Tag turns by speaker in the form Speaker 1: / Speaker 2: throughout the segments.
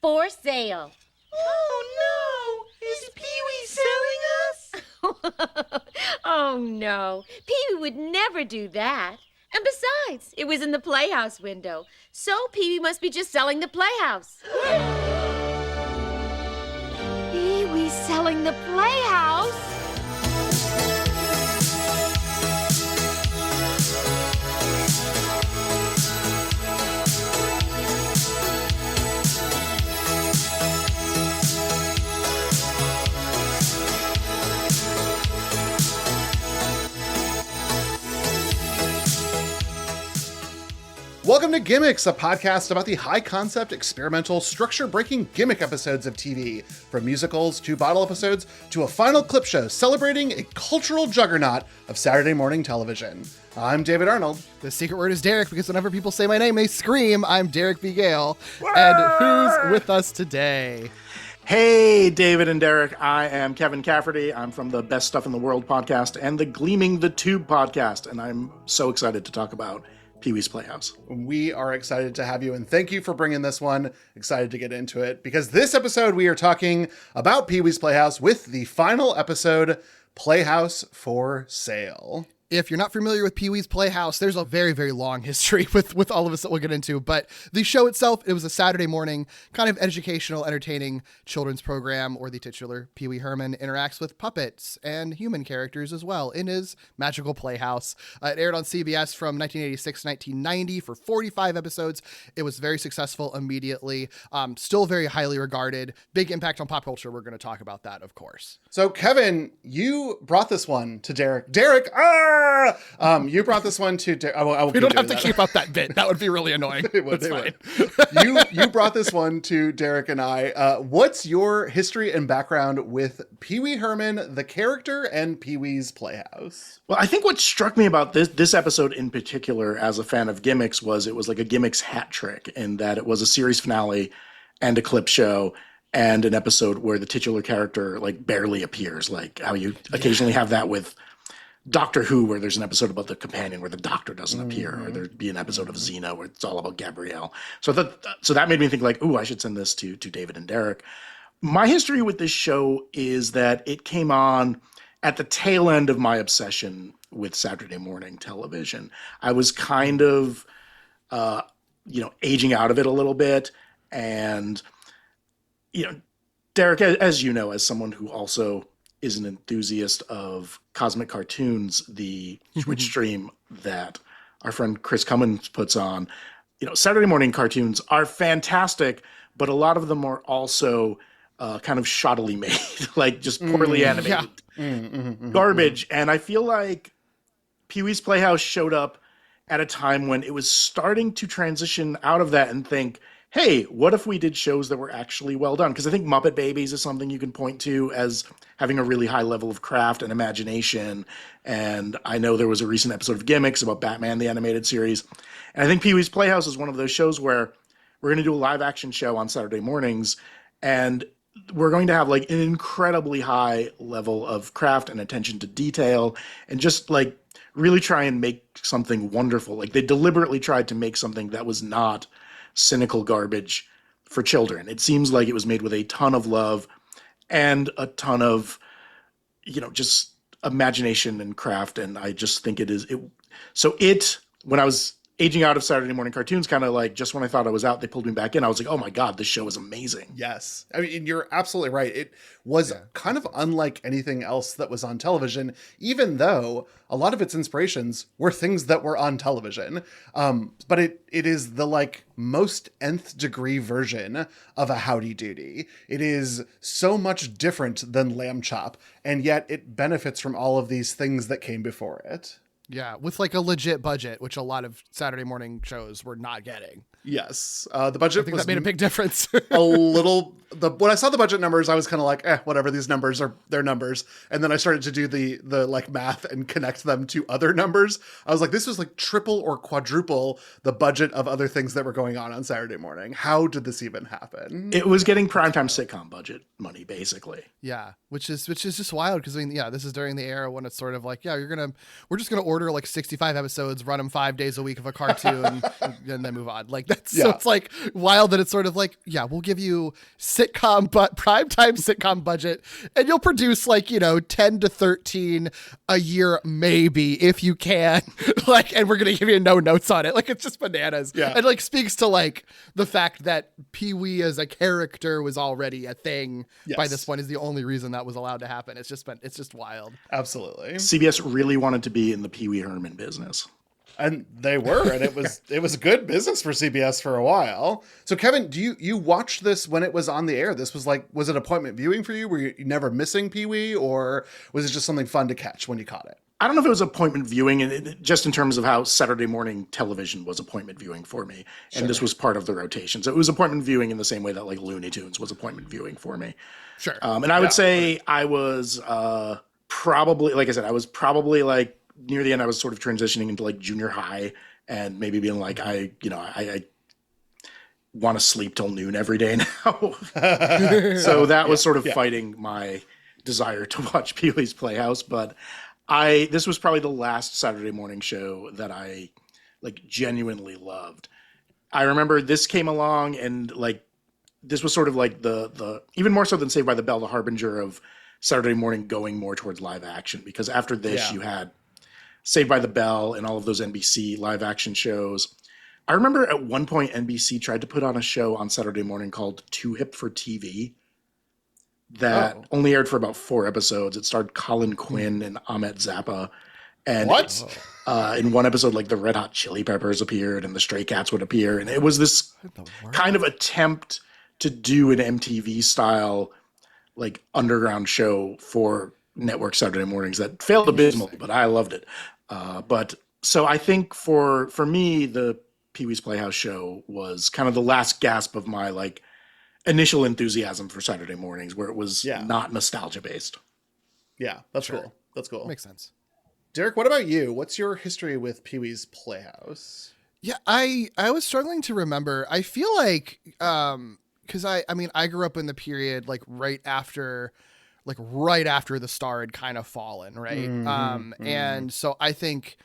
Speaker 1: for sale.
Speaker 2: Oh no! Is Pee-wee selling us?
Speaker 1: Oh, no. Pee-wee would never do that. And besides, it was in the Playhouse window. So Pee-wee must be just selling the Playhouse. Pee-wee selling the Playhouse?
Speaker 3: Welcome to Gimmicks, a podcast about the high-concept, experimental, structure-breaking gimmick episodes of TV, from musicals to bottle episodes to a final clip show celebrating a cultural juggernaut of Saturday morning television. I'm David Arnold.
Speaker 4: The secret word is Derek, because whenever people say my name, they scream, I'm Derek B. Gale. And who's with us today?
Speaker 2: Hey, David and Derek. I am Kevin Cafferty. I'm from the Best Stuff in the World podcast and the Gleaming the Tube podcast, and I'm so excited to talk about Pee-wee's Playhouse.
Speaker 3: We are excited to have you, and thank you for bringing this one. Excited to get into it, because this episode we are talking about Pee-wee's Playhouse with the final episode, Playhouse for Sale.
Speaker 4: If you're not familiar with Pee-wee's Playhouse, there's a very, very long history with all of us that we'll get into. But the show itself, it was a Saturday morning kind of educational, entertaining children's program, or the titular Pee-wee Herman interacts with puppets and human characters as well in his magical playhouse. It aired on CBS from 1986 to 1990 for 45 episodes. It was very successful immediately, still very highly regarded. Big impact on pop culture. We're going to talk about that, of course.
Speaker 3: So, Kevin, you brought this one to Derek. You brought this one to Derek.
Speaker 4: We don't have to keep up that bit. That would be really annoying. That's fine.
Speaker 3: You brought this one to Derek and I. What's your history and background with Pee-wee Herman, the character, and Pee-wee's Playhouse?
Speaker 2: Well, I think what struck me about this episode in particular as a fan of gimmicks was it was like a gimmicks hat trick, in that it was a series finale and a clip show and an episode where the titular character like barely appears, like how you occasionally have that with Doctor Who, where there's an episode about the companion where the doctor doesn't appear, or there'd be an episode of Xena where it's all about Gabrielle. So that made me think like, ooh, I should send this to David and Derek. My history with this show is that it came on at the tail end of my obsession with Saturday morning television. I was kind of, aging out of it a little bit. And, Derek, as you know, as someone who also is an enthusiast of cosmic cartoons, the Twitch stream that our friend Chris Cummins puts on, Saturday morning cartoons are fantastic, but a lot of them are also kind of shoddily made, like just poorly animated garbage. And I feel like Pee-wee's Playhouse showed up at a time when it was starting to transition out of that and think, hey, what if we did shows that were actually well done? Because I think Muppet Babies is something you can point to as having a really high level of craft and imagination. And I know there was a recent episode of Gimmicks about Batman, the animated series. And I think Pee-wee's Playhouse is one of those shows where we're going to do a live action show on Saturday mornings, and we're going to have like an incredibly high level of craft and attention to detail, and just like really try and make something wonderful. Like they deliberately tried to make something that was not cynical garbage for children. It seems like it was made with a ton of love and a ton of, just imagination and craft. And I just think when I was aging out of Saturday morning cartoons, kind of like just when I thought I was out, they pulled me back in. I was like, oh my God, this show is amazing.
Speaker 3: Yes. I mean, you're absolutely right. It was kind of unlike anything else that was on television, even though a lot of its inspirations were things that were on television. But it is the like most nth degree version of a Howdy Doody. It is so much different than Lamb Chop, and yet it benefits from all of these things that came before it.
Speaker 4: Yeah, with like a legit budget, which a lot of Saturday morning shows were not getting.
Speaker 3: Yes. The budget
Speaker 4: I think that made a big difference.
Speaker 3: a little when I saw the budget numbers, I was kind of like, whatever, these numbers are their numbers. And then I started to do the like math and connect them to other numbers. I was like, this was like triple or quadruple the budget of other things that were going on Saturday morning. How did this even happen?
Speaker 2: It was getting primetime sitcom budget money, basically.
Speaker 4: Yeah, which is just wild because I mean, yeah, this is during the era when it's sort of like, yeah, we're just gonna order like 65 episodes, run them 5 days a week of a cartoon, and then move on. Like that's so it's like wild that it's sort of like, yeah, we'll give you primetime sitcom budget, and you'll produce like 10 to 13 a year maybe if you can, like, and we're gonna give you no notes on it. Like it's just bananas.
Speaker 3: Yeah,
Speaker 4: and like speaks to like the fact that Pee-wee as a character was already a thing by this point is the only reason that was allowed to happen. It's just wild.
Speaker 3: Absolutely.
Speaker 2: CBS really wanted to be in the Pee-wee Herman business.
Speaker 3: And they were, and it was good business for CBS for a while. So Kevin, do you watch this when it was on the air? This was it appointment viewing for you? Were you never missing Pee-wee, or was it just something fun to catch when you caught it?
Speaker 2: I don't know if it was appointment viewing, and just in terms of how Saturday morning television was appointment viewing for me. And this was part of the rotation. So it was appointment viewing in the same way that like Looney Tunes was appointment viewing for me.
Speaker 4: Sure.
Speaker 2: And I would say I was probably, like I said, I was probably like near the end, I was sort of transitioning into like junior high and maybe being like, I want to sleep till noon every day now. So that was sort of fighting my desire to watch Pee-wee's Playhouse. But this was probably the last Saturday morning show that I like genuinely loved. I remember this came along and like, this was sort of like the even more so than Saved by the Bell, the harbinger of Saturday morning going more towards live action, because after this you had Saved by the Bell and all of those NBC live action shows. I remember at one point NBC tried to put on a show on Saturday morning called Too Hip for TV that only aired for about 4 episodes. It starred Colin Quinn and Ahmet Zappa. And in one episode, like the Red Hot Chili Peppers appeared and the Stray Cats would appear. And it was this kind of attempt to do an MTV style like underground show for network Saturday mornings that failed abysmally, but I loved it. But so I think for me, the Pee-wee's Playhouse show was kind of the last gasp of my like initial enthusiasm for Saturday mornings, where it was not nostalgia based.
Speaker 3: Yeah, that's cool. That's cool.
Speaker 4: Makes sense.
Speaker 3: Derek, what about you? What's your history with Pee-wee's Playhouse?
Speaker 4: Yeah, I was struggling to remember. I feel like because I grew up in the period like right after the star had kind of fallen, right? And so I think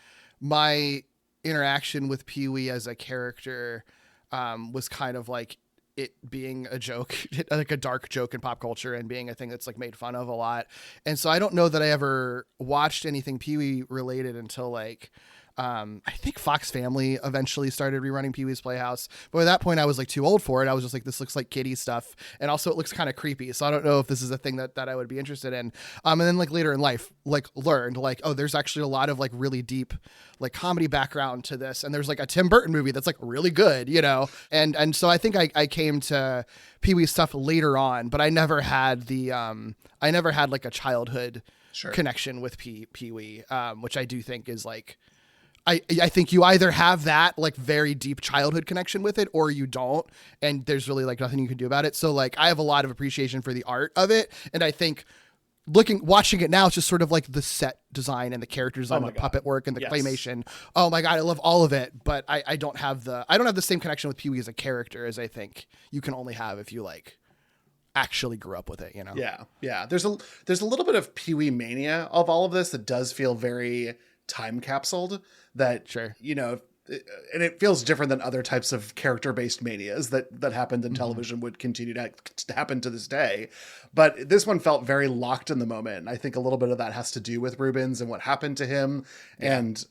Speaker 4: my interaction with Pee-wee as a character was kind of like it being a joke, like a dark joke in pop culture and being a thing that's like made fun of a lot. And so I don't know that I ever watched anything Pee-wee related until like I think Fox Family eventually started rerunning Pee-wee's Playhouse, but at that point I was like too old for it. I was just like, this looks like kiddie stuff, and also it looks kind of creepy, so I don't know if this is a thing that I would be interested in. And then like later in life, like learned like, oh, there's actually a lot of like really deep like comedy background to this, and there's like a Tim Burton movie that's like really good, and so I think I came to Pee-wee stuff later on, but I never had like a childhood connection with Pee-wee, which I do think is like, I think you either have that like very deep childhood connection with it or you don't, and there's really like nothing you can do about it. So like I have a lot of appreciation for the art of it, and I think watching it now, it's just sort of like the set design and the character design, and the puppet work and the claymation. Oh my God, I love all of it, but I don't have the same connection with Pee-wee as a character as I think you can only have if you like actually grew up with it,
Speaker 3: Yeah. There's a little bit of Pee-wee mania of all of this that does feel very time capsuled, that and it feels different than other types of character-based manias that happened in television would continue to happen to this day. But this one felt very locked in the moment. And I think a little bit of that has to do with Reubens and what happened to him, and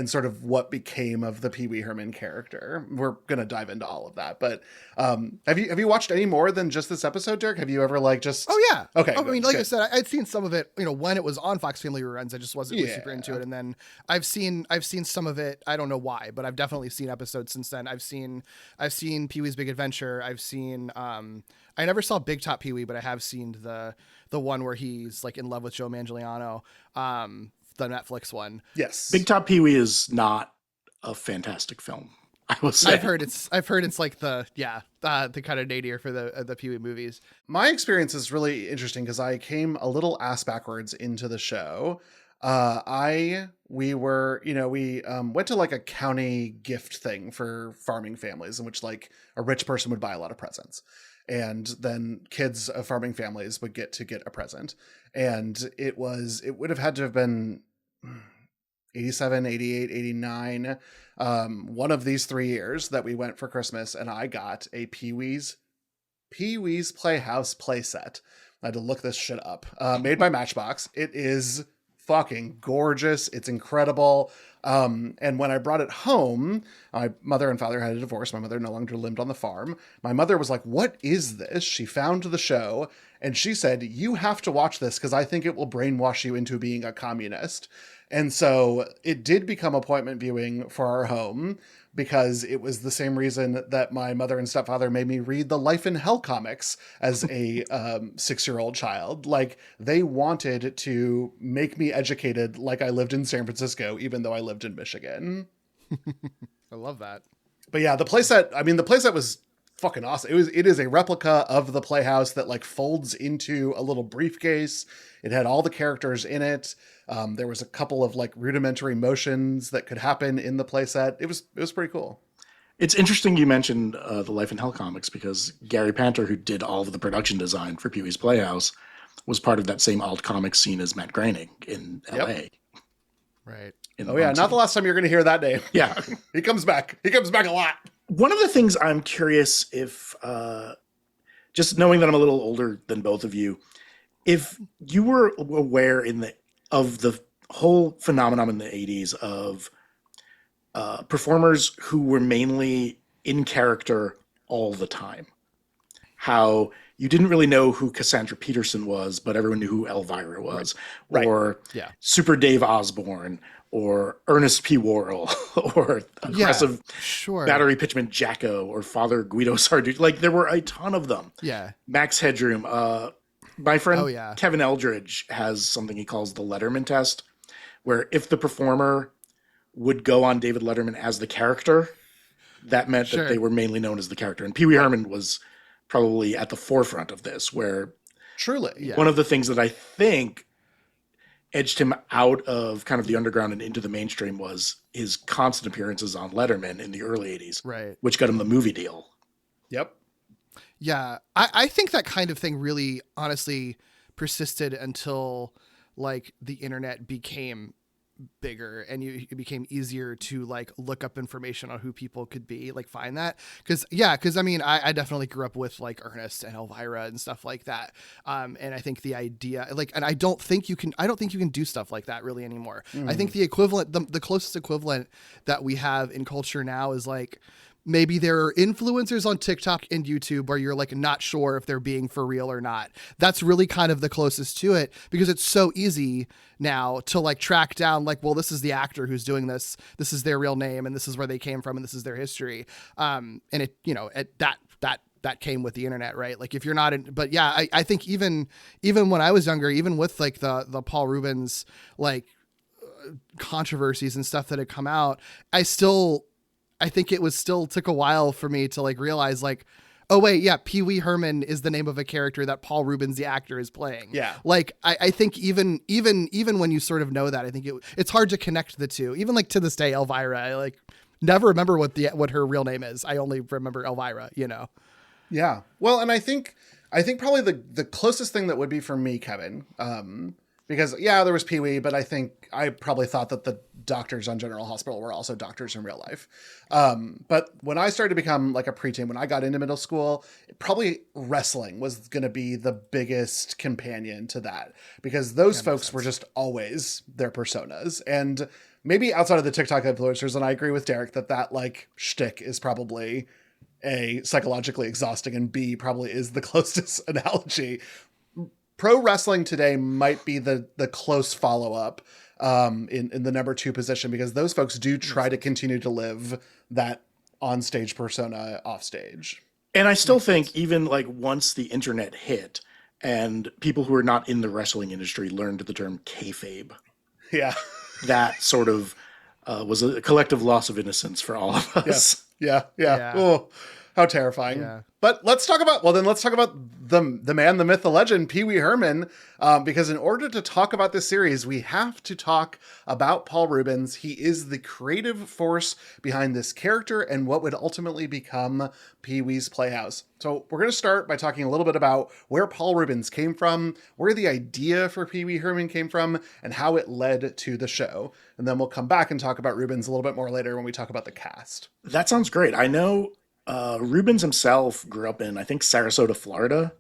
Speaker 3: sort of what became of the Pee-wee Herman character. We're going to dive into all of that. But have you watched any more than just this episode, Derek? Have you ever like just...
Speaker 4: Oh, yeah.
Speaker 3: Okay.
Speaker 4: I mean, like I said, I'd seen some of it, when it was on Fox Family Reruns. I just wasn't really super into it. And then I've seen some of it. I don't know why, but I've definitely seen episodes since then. I've seen Pee-wee's Big Adventure. I've seen... I never saw Big Top Pee-wee, but I have seen the one where he's like in love with Joe Manganiello. The Netflix one.
Speaker 3: Yes.
Speaker 2: Big Top Pee-wee is not a fantastic film. I will say.
Speaker 4: I've heard it's like the kind of nadir for the Pee-wee movies.
Speaker 3: My experience is really interesting because I came a little ass backwards into the show. We went to like a county gift thing for farming families in which like a rich person would buy a lot of presents. And then kids of farming families would get a present. And it would have had to have been 87, 88, 89. One of these 3 years that we went for Christmas, and I got a Pee-wee's Playhouse playset. I had to look this shit up. Made by Matchbox. It is fucking gorgeous. It's incredible. And when I brought it home, my mother and father had a divorce. My mother no longer lived on the farm. My mother was like, "What is this?" She found the show and she said, "You have to watch this because I think it will brainwash you into being a communist." And so it did become appointment viewing for our home because it was the same reason that my mother and stepfather made me read the Life in Hell comics as a 6-year-old child. Like, they wanted to make me educated like I lived in San Francisco, even though I lived in Michigan.
Speaker 4: I love that.
Speaker 3: But yeah, the playset was fucking awesome. It is a replica of the Playhouse that like folds into a little briefcase. It had all the characters in it. There was a couple of like rudimentary motions that could happen in the playset. It was pretty cool.
Speaker 2: It's interesting you mentioned the Life in Hell comics because Gary Panter, who did all of the production design for Pee-wee's Playhouse, was part of that same alt comic scene as Matt Groening in LA.
Speaker 4: Right.
Speaker 3: Not the last time you're going to hear that name.
Speaker 2: Yeah.
Speaker 3: He comes back. He comes back a lot.
Speaker 2: One of the things I'm curious if, just knowing that I'm a little older than both of you, if you were aware of the whole phenomenon in the 80s of performers who were mainly in character all the time. How you didn't really know who Cassandra Peterson was, but everyone knew who Elvira was.
Speaker 3: Right.
Speaker 2: Or Super Dave Osborne, or Ernest P. Worrell, or aggressive Battery Pitchman Jacko, or Father Guido Sarducci. Like, there were a ton of them.
Speaker 4: Yeah.
Speaker 2: Max Headroom. My friend Kevin Eldridge has something he calls the Letterman test, where if the performer would go on David Letterman as the character, that meant that they were mainly known as the character. And Pee-wee Herman was probably at the forefront of this, where
Speaker 3: truly
Speaker 2: one of the things that I think edged him out of kind of the underground and into the mainstream was his constant appearances on Letterman in the early 80s,
Speaker 4: right,
Speaker 2: which got him the movie deal.
Speaker 3: Yep.
Speaker 4: Yeah, I think that kind of thing really honestly persisted until like the internet became bigger and it became easier to like look up information on who people could be, like find that. Because I mean, I definitely grew up with like Ernest and Elvira and stuff like that. And I think the idea like, and I don't think you can do stuff like that really anymore. I think the equivalent, the closest equivalent that we have in culture now is like, maybe there are influencers on TikTok and YouTube where you're like not sure if they're being for real or not. That's really kind of the closest to it because it's so easy now to like track down like, well, this is the actor who's doing this. This is their real name and this is where they came from and this is their history. And it, that came with the internet, right? Like if you're not in, but yeah, I think even when I was younger, even with like the Paul Reubens, like controversies and stuff that had come out, I think it was still took a while for me to like realize like, oh wait, yeah, Pee-wee Herman is the name of a character that Paul Reubens, the actor, is playing. Yeah. Like I think even when you sort of know that, I think it's hard to connect the two. Even like to this day, Elvira, I like never remember what her real name is. I only remember Elvira,
Speaker 3: Yeah. Well, and I think probably the closest thing that would be for me, Kevin, because there was Pee-wee, but I think I probably thought that the doctors on General Hospital were also doctors in real life. But when I started to become like a preteen, when I got into middle school, probably wrestling was going to be the biggest companion to that because those folks were just always their personas. And maybe outside of the TikTok influencers, and I agree with Derek that like shtick is probably A, psychologically exhausting, and B, probably is the closest analogy. Pro wrestling today might be the close follow-up in the number 2 position because those folks do try to continue to live that on-stage persona off stage.
Speaker 2: And I still think even like once the internet hit and people who are not in the wrestling industry learned the term kayfabe.
Speaker 3: Yeah.
Speaker 2: That sort of was a collective loss of innocence for all of us.
Speaker 3: Yeah.
Speaker 4: Yeah.
Speaker 3: Oh, how terrifying.
Speaker 4: Yeah.
Speaker 3: But let's talk about the man, the myth, the legend, Pee-wee Herman, because in order to talk about this series, we have to talk about Paul Reubens. He is the creative force behind this character and what would ultimately become Pee-wee's Playhouse. So we're going to start by talking a little bit about where Paul Reubens came from, where the idea for Pee-wee Herman came from, and how it led to the show. And then we'll come back and talk about Reubens a little bit more later when we talk about the cast.
Speaker 2: That sounds great. I know Reubens himself grew up in, I think, Sarasota, Florida.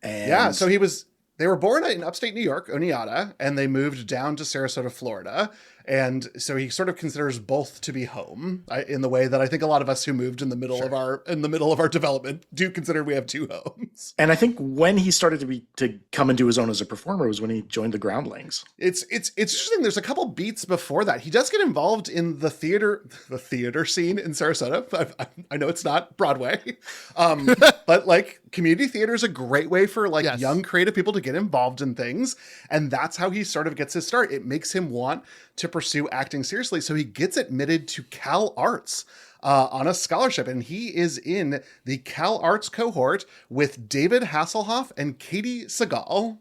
Speaker 2: And
Speaker 3: Yeah, so they were born in upstate New York, Oneonta, and they moved down to Sarasota, Florida. And so he sort of considers both to be home, in the way that I think a lot of us who moved in the middle of our development do consider we have two homes.
Speaker 2: And I think when he started to come into his own as a performer was when he joined the Groundlings.
Speaker 3: It's interesting. There's a couple beats before that. He does get involved in the theater scene in Sarasota. I know it's not Broadway, but like community theater is a great way for young creative people to get involved in things. And that's how he sort of gets his start. It makes him want to pursue acting seriously. So he gets admitted to Cal Arts on a scholarship, and he is in the Cal Arts cohort with David Hasselhoff and Katie Seagal.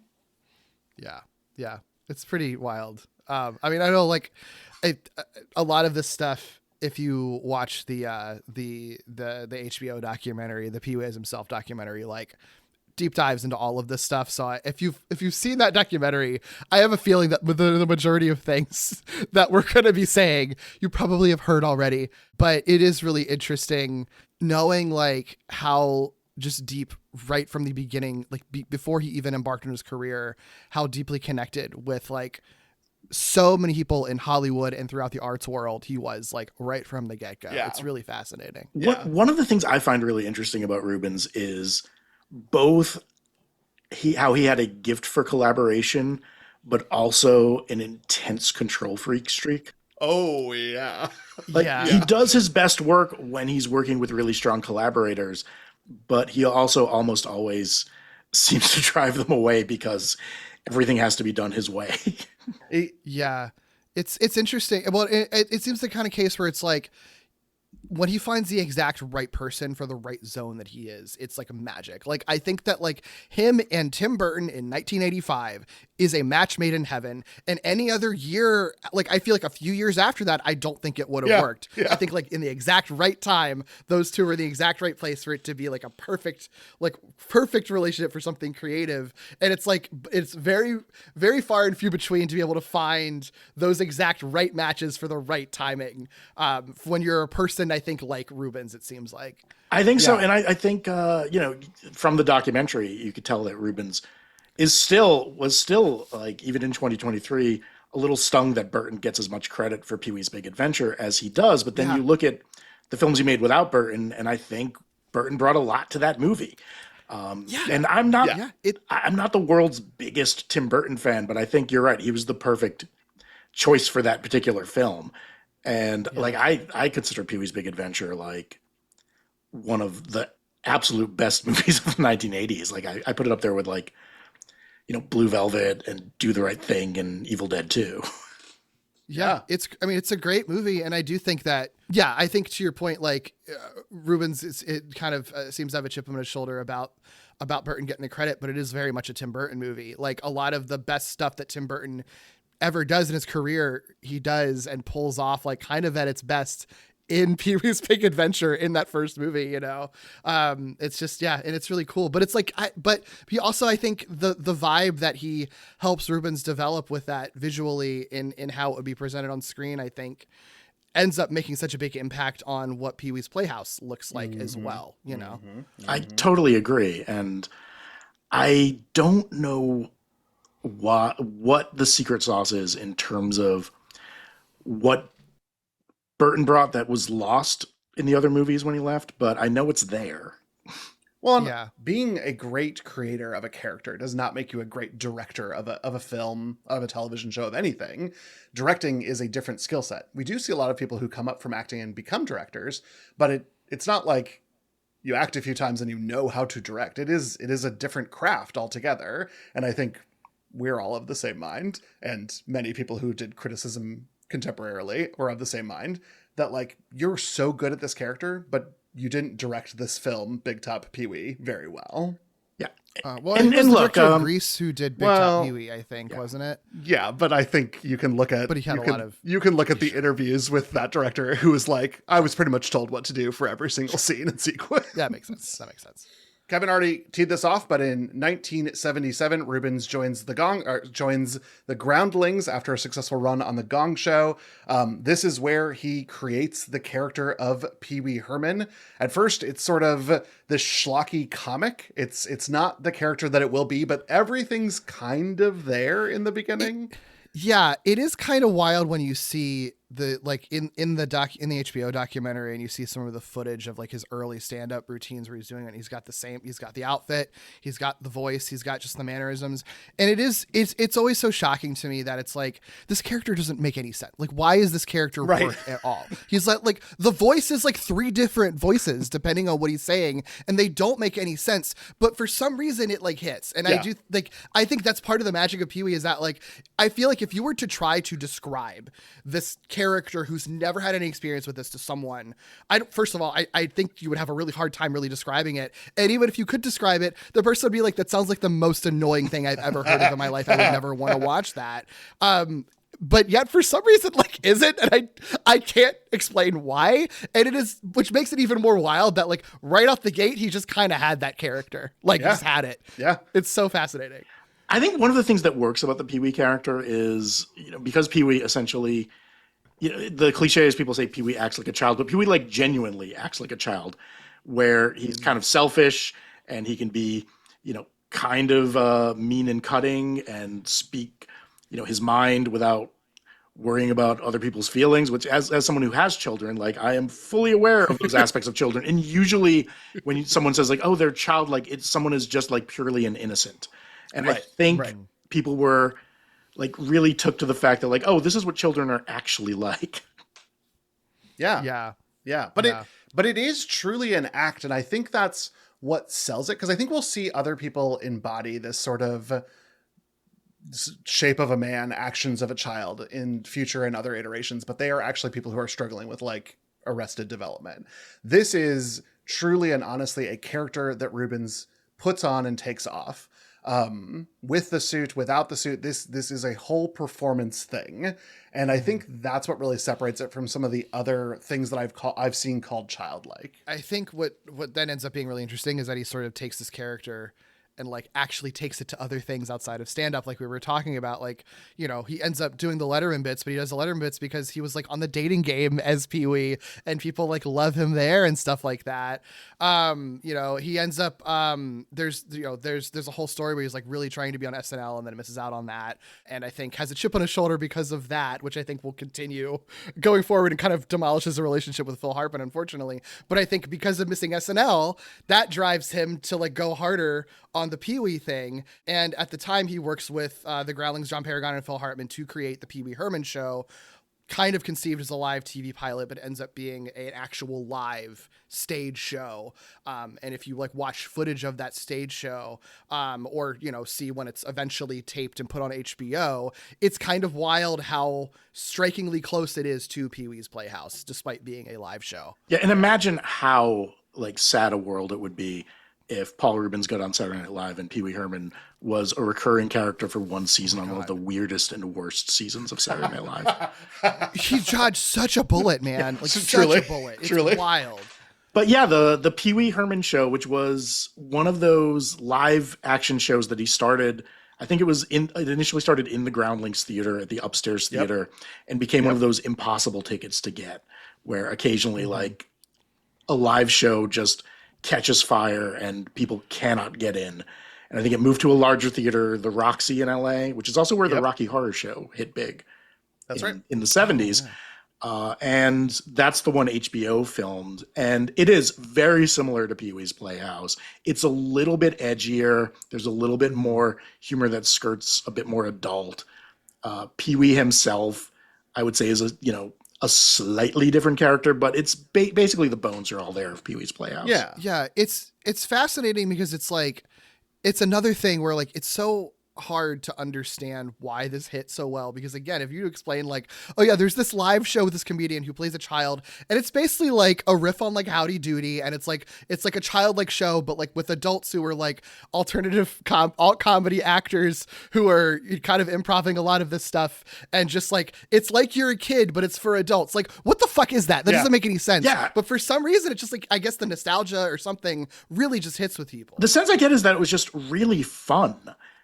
Speaker 4: Yeah. It's pretty wild. I mean, I know a lot of this stuff, if you watch the HBO documentary, the Pee-wee himself documentary, deep dives into all of this stuff. So if you've seen that documentary, I have a feeling that the majority of things that we're going to be saying, you probably have heard already, but it is really interesting knowing how just deep right from the beginning, before he even embarked on his career, how deeply connected with so many people in Hollywood and throughout the arts world he was, right from the get-go. Yeah. It's really fascinating.
Speaker 2: Yeah. One of the things I find really interesting about Reubens is both how he had a gift for collaboration, but also an intense control freak streak.
Speaker 3: Oh, yeah.
Speaker 2: He does his best work when he's working with really strong collaborators, but he also almost always seems to drive them away because everything has to be done his way.
Speaker 4: Yeah. It's interesting. Well, it seems the kind of case where it's when he finds the exact right person for the right zone that he is, it's magic. I think that him and Tim Burton in 1985 is a match made in heaven. And any other year, I feel a few years after that, I don't think it would have worked. Yeah. I think in the exact right time, those two were in the exact right place for it to be a perfect relationship for something creative. And it's it's very, very far and few between to be able to find those exact right matches for the right timing. When you're a person, I think Reubens, it seems like.
Speaker 2: I think so. And I think, from the documentary, you could tell that Reubens was still even in 2023, a little stung that Burton gets as much credit for Pee-wee's Big Adventure as he does. But then you look at the films he made without Burton, and I think Burton brought a lot to that movie. And I'm not the world's biggest Tim Burton fan, but I think you're right. He was the perfect choice for that particular film. And I consider Pee-wee's Big Adventure one of the absolute best movies of the 1980s. I put it up there with Blue Velvet and Do the Right Thing and Evil Dead 2.
Speaker 4: Yeah, it's a great movie, and I do think that. Yeah, I think to your point, Reubens, it kind of seems to have a chip on his shoulder about Burton getting the credit, but it is very much a Tim Burton movie. A lot of the best stuff that Tim Burton ever does in his career, he does and pulls off kind of at its best in Pee-wee's Big Adventure in that first movie, it's just, and it's really cool, but it's but he also, I think the vibe that he helps Reubens develop with that visually in how it would be presented on screen, I think ends up making such a big impact on what Pee-wee's Playhouse looks like as well,
Speaker 2: I totally agree. And I don't know what the secret sauce is in terms of what Burton brought that was lost in the other movies when he left, but I know it's there.
Speaker 3: Well, being a great creator of a character does not make you a great director of a film, of a television show, of anything. Directing is a different skill set. We do see a lot of people who come up from acting and become directors, but it's not like you act a few times and you know how to direct. It is a different craft altogether. And I think we're all of the same mind, and many people who did criticism contemporarily or of the same mind that like you're so good at this character, but you didn't direct this film, Big Top Pee-wee, very well.
Speaker 2: Yeah.
Speaker 4: Well, he was the director of Grease who did Big Top Pee-wee, I think, wasn't it?
Speaker 3: Yeah, but I think you can look at.
Speaker 4: But he had a lot of.
Speaker 3: You can look at the interviews with that director, who was like, "I was pretty much told what to do for every single scene and sequence."
Speaker 4: That makes sense. Kevin already
Speaker 3: teed this off, but in 1977, Reubens joins the Groundlings after a successful run on the Gong Show. This is where he creates the character of Pee-wee Herman. At first, it's sort of this schlocky comic. It's not the character that it will be, but everything's kind of there in the beginning.
Speaker 4: Yeah, it is kind of wild when you see the like in the HBO documentary, and you see some of the footage of like his early stand-up routines where he's doing it. He's got the outfit, he's got the voice, he's got just the mannerisms. And it's always so shocking to me that it's like, this character doesn't make any sense. Like, why is this character work at all? He's like the voice is like 3 different voices depending on what he's saying, and they don't make any sense. But for some reason it like hits. And I think that's part of the magic of Pee-wee, is that like, I feel like if you were to try to describe this character who's never had any experience with this to someone, first of all, I think you would have a really hard time really describing it. And even if you could describe it, the person would be like, that sounds like the most annoying thing I've ever heard of in my life. I would never want to watch that. But yet for some reason, like, isn't, and I can't explain why. And it is, which makes it even more wild that like right off the gate, he just kind of had that character, just had it.
Speaker 3: Yeah.
Speaker 4: It's so fascinating.
Speaker 2: I think one of the things that works about the Pee-wee character is, because Pee-wee essentially, the cliche is people say Pee-wee acts like a child, but Pee-wee like genuinely acts like a child, where he's kind of selfish and he can be, kind of mean and cutting and speak, his mind without worrying about other people's feelings, which as someone who has children, like I am fully aware of those aspects of children. And usually when someone says like, oh, they're childlike, someone is just like purely an innocent. And I think people were like really took to the fact that like, oh, this is what children are actually like.
Speaker 3: Yeah. But it is truly an act. And I think that's what sells it. Cause I think we'll see other people embody this sort of shape of a man, actions of a child in future and other iterations, but they are actually people who are struggling with like arrested development. This is truly and honestly a character that Reubens puts on and takes off. With the suit, without the suit, this is a whole performance thing, and I think that's what really separates it from some of the other things that I've seen called childlike.
Speaker 4: I think what then ends up being really interesting is that he sort of takes this character and like actually takes it to other things outside of stand-up, like we were talking about. Like, he ends up doing the Letterman bits, but he does the Letterman bits because he was like on the dating game as Pee-wee, and people like love him there and stuff like that. He ends up there's a whole story where he's like really trying to be on SNL and then misses out on that, and I think has a chip on his shoulder because of that, which I think will continue going forward and kind of demolishes the relationship with Phil Hartman, unfortunately. But I think because of missing SNL, that drives him to like go harder on the Pee-wee thing. And at the time he works with the Groundlings, John Paragon and Phil Hartman, to create the Pee-wee Herman show, kind of conceived as a live TV pilot, but ends up being an actual live stage show. And if you like watch footage of that stage show, or, see when it's eventually taped and put on HBO, it's kind of wild how strikingly close it is to Pee-wee's Playhouse, despite being a live show.
Speaker 2: Yeah. And imagine how like sad a world it would be if Paul Reubens got on Saturday Night Live and Pee-wee Herman was a recurring character for one season on one of the weirdest and worst seasons of Saturday Night Live.
Speaker 4: He dodged such a bullet, man. Like such a bullet. It's wild.
Speaker 2: But yeah, the Pee-wee Herman show, which was one of those live action shows that he started, I think it initially started in the Groundlings Theater at the Upstairs Theater, and became one of those impossible tickets to get, where occasionally like a live show just catches fire and people cannot get in. And I think it moved to a larger theater, the Roxy in LA, which is also where the Rocky Horror Show hit big.
Speaker 3: That's right.
Speaker 2: In the 70s. And that's the one HBO filmed. And it is very similar to Pee-wee's Playhouse. It's a little bit edgier. There's a little bit more humor that skirts a bit more adult. Pee-wee himself, I would say, is a slightly different character, but it's basically the bones are all there of Pee-wee's Playhouse.
Speaker 4: Yeah. It's fascinating because it's like, it's another thing where like, it's so hard to understand why this hit so well, because again, if you explain like, oh yeah, there's this live show with this comedian who plays a child, and it's basically like a riff on like Howdy Doody, and it's like a childlike show, but like with adults who are like alternative alt comedy actors who are kind of improving a lot of this stuff, and just like, it's like you're a kid, but it's for adults. Like, what the fuck is that? That doesn't make any sense.
Speaker 2: Yeah.
Speaker 4: But for some reason, it's just like, I guess the nostalgia or something really just hits with people.
Speaker 2: The sense I get is that it was just really fun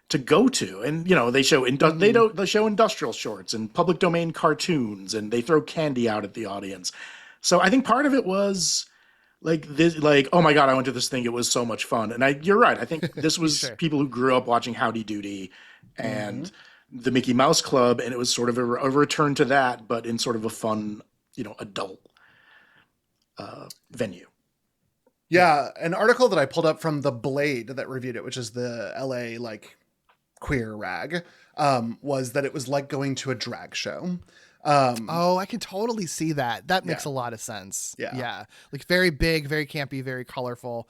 Speaker 2: to go to, and you know, they show they show industrial shorts and public domain cartoons, and they throw candy out at the audience. So I think part of it was like this, like, oh my god, I went to this thing, it was so much fun. And you're right, I think this was
Speaker 4: Sure.
Speaker 2: people who grew up watching Howdy Doody and the Mickey Mouse Club, and it was sort of a return to that, but in sort of a fun, you know, adult venue.
Speaker 3: Yeah, an article that I pulled up from The Blade that reviewed it, which is the LA like queer rag, was that it was like going to a drag show.
Speaker 4: Oh, I can totally see that. That makes a lot of sense. Yeah. Like very big, very campy, very colorful.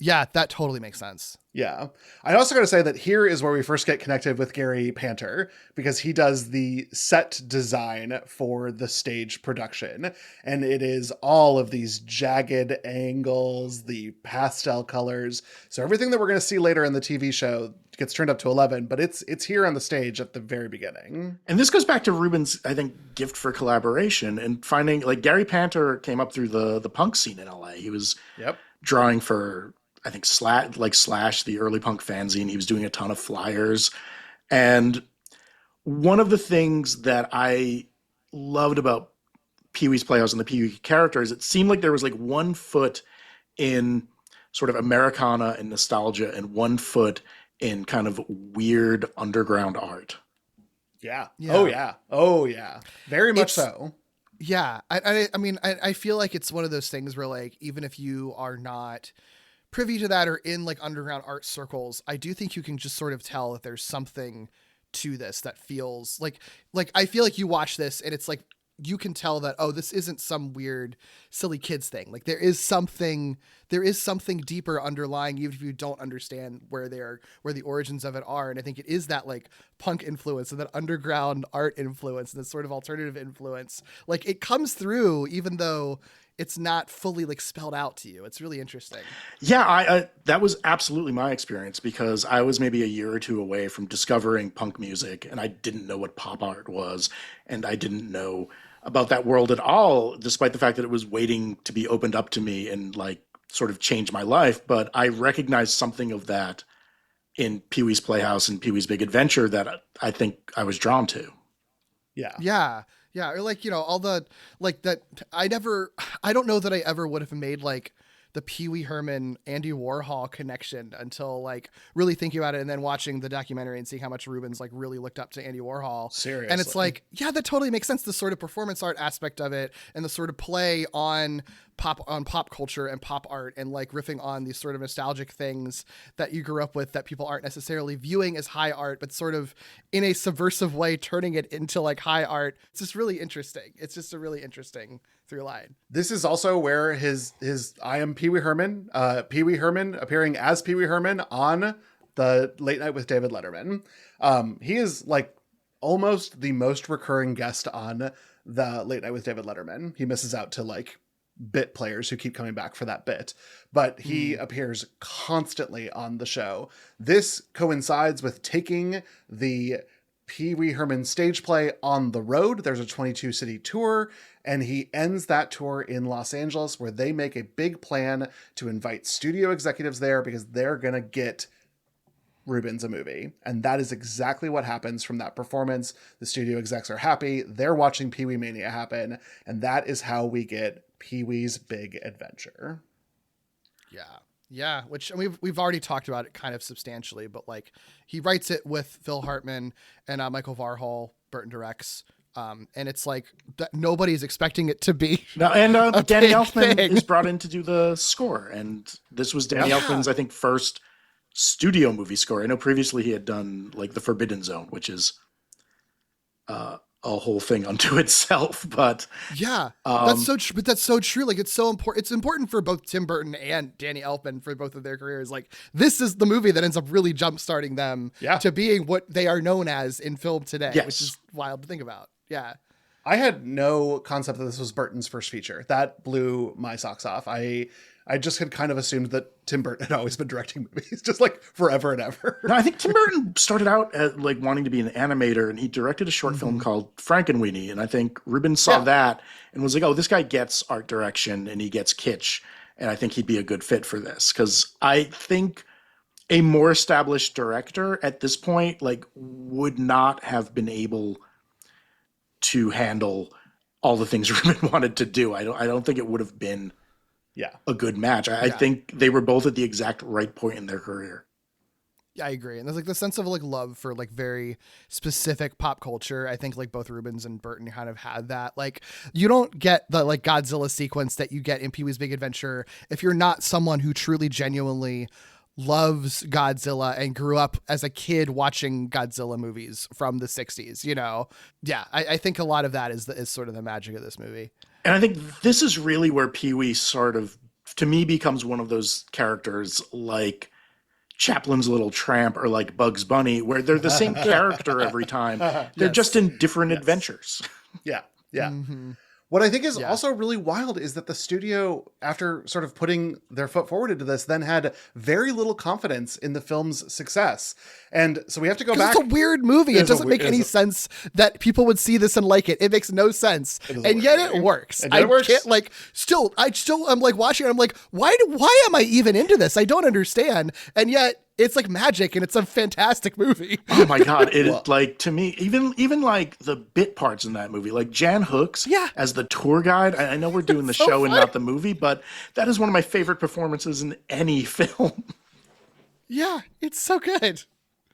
Speaker 4: Yeah, that totally makes sense.
Speaker 3: Yeah. I also got to say that here is where we first get connected with Gary Panter, because he does the set design for the stage production. And it is all of these jagged angles, the pastel colors. So everything that we're going to see later in the TV show gets turned up to 11, but it's here on the stage at the very beginning.
Speaker 2: And this goes back to Reubens', I think, gift for collaboration and finding, like, Gary Panter came up through the punk scene in LA. He was drawing for, I think, Slash, the early punk fanzine. He was doing a ton of flyers. And one of the things that I loved about Pee-wee's Playhouse and the Pee-wee characters, it seemed like there was like one foot in sort of Americana and nostalgia and one foot in kind of weird underground art.
Speaker 3: Yeah.
Speaker 4: Yeah.
Speaker 3: Oh, yeah. Oh, yeah. Very much so.
Speaker 4: Yeah. I mean, I feel like it's one of those things where, like, even if you are not privy to that or in like underground art circles, I do think you can just sort of tell that there's something to this that feels like I feel like you watch this and it's like you can tell that, oh, this isn't some weird silly kids thing. Like there is something deeper underlying, even if you don't understand where the origins of it are. And I think it is that like punk influence and that underground art influence and this sort of alternative influence. Like it comes through even though it's not fully like spelled out to you. It's really interesting.
Speaker 2: Yeah, I that was absolutely my experience, because I was maybe a year or two away from discovering punk music, and I didn't know what pop art was, and I didn't know about that world at all, despite the fact that it was waiting to be opened up to me and like sort of change my life. But I recognized something of that in Pee-wee's Playhouse and Pee-wee's Big Adventure that I think I was drawn to.
Speaker 3: Yeah.
Speaker 4: Yeah. Yeah, or like, you know, all the, like that, I don't know that I ever would have made like the Pee-wee Herman, Andy Warhol connection until like really thinking about it and then watching the documentary and seeing how much Reubens like really looked up to Andy Warhol.
Speaker 3: Seriously.
Speaker 4: And it's like, yeah, that totally makes sense. The sort of performance art aspect of it and the sort of play on pop culture and pop art and like riffing on these sort of nostalgic things that you grew up with that people aren't necessarily viewing as high art, but sort of in a subversive way, turning it into like high art. It's just really interesting. It's just a really interesting through line.
Speaker 3: This is also where his I am Pee-wee Herman appearing as Pee-wee Herman on the Late Night with David Letterman. He is like almost the most recurring guest on the Late Night with David Letterman. He misses out to like bit players who keep coming back for that bit, but he appears constantly on the show. This coincides with taking the Pee-wee Herman stage play on the road. There's a 22 city tour, and he ends that tour in Los Angeles, where they make a big plan to invite studio executives there because they're going to get Reubens a movie. And that is exactly what happens from that performance. The studio execs are happy. They're watching Pee-wee Mania happen. And that is how we get Pee-wee's Big Adventure.
Speaker 4: Yeah, which we've already talked about it kind of substantially, but like he writes it with Phil Hartman and Michael Varhol, Burton directs, and it's like nobody's expecting it to be.
Speaker 2: No, and Danny Elfman is brought in to do the score, and this was Danny Elfman's, I think, first studio movie score. I know previously he had done like The Forbidden Zone, which is a a whole thing unto itself. But
Speaker 4: yeah, that's so true. But that's so true. Like, it's so important. It's important for both Tim Burton and Danny Elfman for both of their careers. Like, this is the movie that ends up really jump-starting them to being what they are known as in film today, which is wild to think about. Yeah.
Speaker 3: I had no concept that this was Burton's first feature. That blew my socks off. I just had kind of assumed that Tim Burton had always been directing movies, just like forever and ever.
Speaker 2: No, I think Tim Burton started out as like wanting to be an animator, and he directed a short film called Frankenweenie. And I think Reubens saw that and was like, oh, this guy gets art direction and he gets kitsch. And I think he'd be a good fit for this. Because I think a more established director at this point, like, would not have been able to handle all the things Reubens wanted to do. I don't think it would have been a good match. I think they were both at the exact right point in their career.
Speaker 4: Yeah, I agree. And there's like the sense of like love for like very specific pop culture. I think like both Reubens and Burton kind of had that. Like, you don't get the like Godzilla sequence that you get in Pee-wee's Big Adventure if you're not someone who truly genuinely loves Godzilla and grew up as a kid watching Godzilla movies from the 60s, you know? Yeah, I think a lot of that is sort of the magic of this movie.
Speaker 2: And I think this is really where Pee-wee sort of, to me, becomes one of those characters like Chaplin's Little Tramp or like Bugs Bunny, where they're the same character every time. They're just in different adventures.
Speaker 3: Yeah. Mm-hmm. What I think is also really wild is that the studio, after sort of putting their foot forward into this, then had very little confidence in the film's success. And so we have to go back.
Speaker 4: It's a weird movie. It doesn't make any sense that people would see this and like it. It makes no sense. And yet it works. I can't like, I'm like watching it. I'm like, why am I even into this? I don't understand. And yet it's like magic, and it's a fantastic movie.
Speaker 2: Oh my God. It like, to me, even like the bit parts in that movie, like Jan Hooks as the tour guide. I know we're doing the show and not the movie, but that is one of my favorite performances in any film.
Speaker 4: Yeah, it's so good.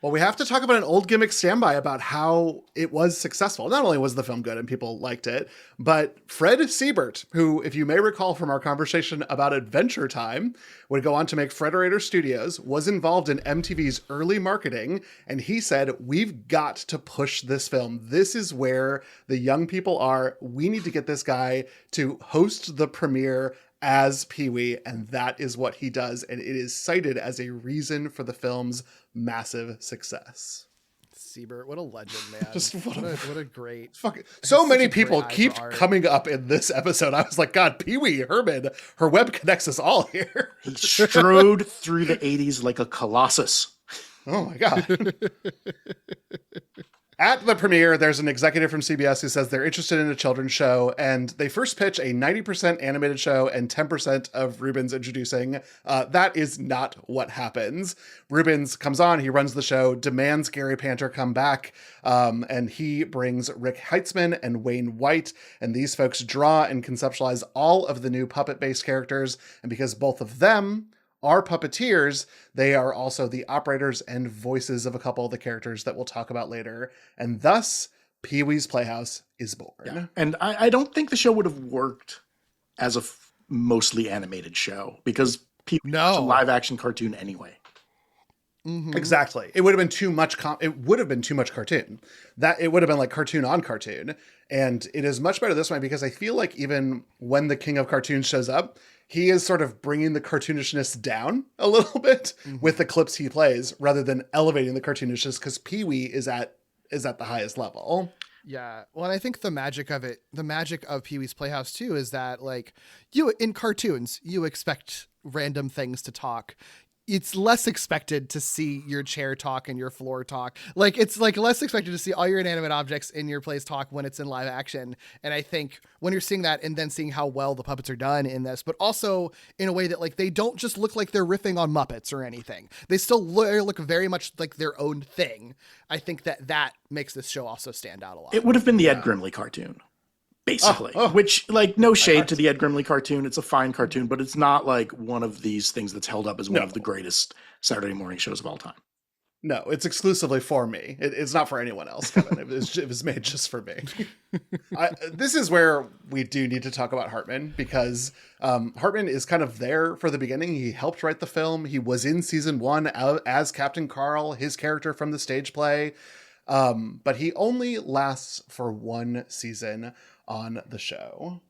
Speaker 3: Well, we have to talk about an old gimmick standby about how it was successful. Not only was the film good and people liked it, but Fred Siebert, who, if you may recall from our conversation about Adventure Time, would go on to make Frederator Studios, was involved in MTV's early marketing, and he said, we've got to push this film. This is where the young people are. We need to get this guy to host the premiere as Pee-wee, and that is what he does, and it is cited as a reason for the film's massive success.
Speaker 4: Siebert, what a legend, man. What a great...
Speaker 3: So many people keep coming up in this episode. I was like, God, Pee-wee Herman, her web connects us all here.
Speaker 2: He strode through the 80s like a colossus.
Speaker 3: Oh my God. At the premiere, there's an executive from CBS who says they're interested in a children's show, and they first pitch a 90% animated show and 10% of Reubens introducing. That is not what happens. Reubens comes on, he runs the show, demands Gary Panter come back, and he brings Rick Heitzman and Wayne White, and these folks draw and conceptualize all of the new puppet-based characters, and because both of them are puppeteers, they are also the operators and voices of a couple of the characters that we'll talk about later. And thus, Pee-wee's Playhouse is born.
Speaker 2: Yeah. And I don't think the show would have worked as a mostly animated show, because Pee-wee is a live-action cartoon anyway.
Speaker 3: Mm-hmm. Exactly. It would have been too much. It would have been too much cartoon. That it would have been like cartoon on cartoon. And it is much better this way, because I feel like even when the king of cartoons shows up, he is sort of bringing the cartoonishness down a little bit with the clips he plays, rather than elevating the cartoonishness, because Pee-wee is at the highest level.
Speaker 4: Yeah. Well, and I think the magic of Pee-wee's Playhouse too is that, like, you in cartoons, you expect random things to talk. It's less expected to see your chair talk and your floor talk. Like, it's like less expected to see all your inanimate objects in your plays talk when it's in live action. And I think when you're seeing that and then seeing how well the puppets are done in this, but also in a way that, like, they don't just look like they're riffing on Muppets or anything. They still look very much like their own thing. I think that makes this show also stand out a lot.
Speaker 2: It would have been the Ed Grimley cartoon, basically, which, like, no shade to the Ed Grimley cartoon. It's a fine cartoon, but it's not like one of these things that's held up as one of the greatest Saturday morning shows of all time.
Speaker 3: No, it's exclusively for me. It's not for anyone else, Kevin. It was made just for me. This is where we do need to talk about Hartman, because Hartman is kind of there for the beginning. He helped write the film. He was in season 1 as Captain Carl, his character from the stage play. But he only lasts for one season on the show.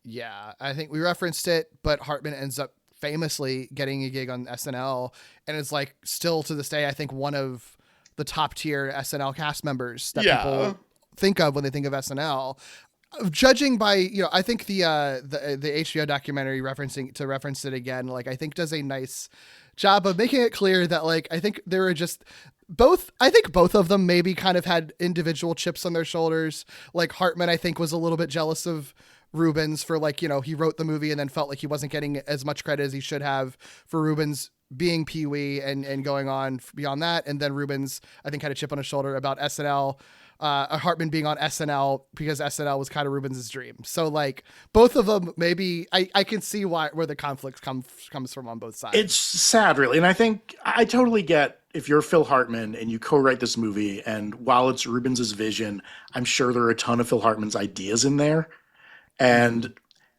Speaker 4: Yeah, I think we referenced it, but Hartman ends up famously getting a gig on SNL, and is like still to this day, I think, one of the top tier SNL cast members that people think of when they think of SNL. Judging by, you know, I think the HBO documentary reference it again, like I think does a nice job of making it clear that like I think there were just both of them maybe kind of had individual chips on their shoulders. Like Hartman, I think, was a little bit jealous of Reubens for, like, you know, he wrote the movie and then felt like he wasn't getting as much credit as he should have for Reubens being Pee-wee and going on beyond that. And then Reubens, I think, had a chip on his shoulder about SNL, Hartman being on SNL because SNL was kind of Reubens' dream. So like both of them, maybe I can see where the conflict comes from on both sides.
Speaker 2: It's sad, really. And I think I totally get if you're Phil Hartman and you co-write this movie, and while it's Reubens' vision, I'm sure there are a ton of Phil Hartman's ideas in there. And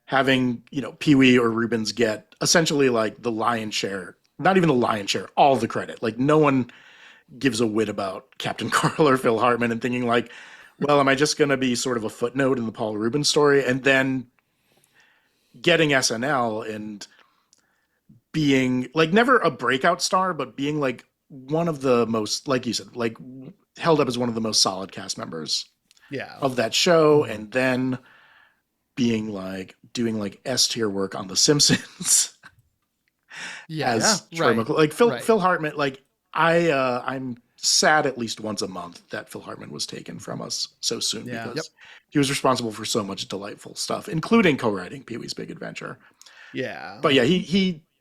Speaker 2: having, you know, Pee-wee or Reubens get essentially like the lion's share, not even the lion's share, all the credit. Like no one gives a whit about Captain Carl or Phil Hartman, and thinking like, well, am I just going to be sort of a footnote in the Paul Reubens story? And then getting SNL and being like never a breakout star, but being like one of the most, like you said, like held up as one of the most solid cast members of that show. Mm-hmm. And then being like doing like S tier work on The Simpsons. Like Phil Hartman, like I'm sad at least once a month that Phil Hartman was taken from us so soon, because he was responsible for so much delightful stuff, including co-writing Pee-wee's Big Adventure.
Speaker 3: Yeah.
Speaker 2: But yeah,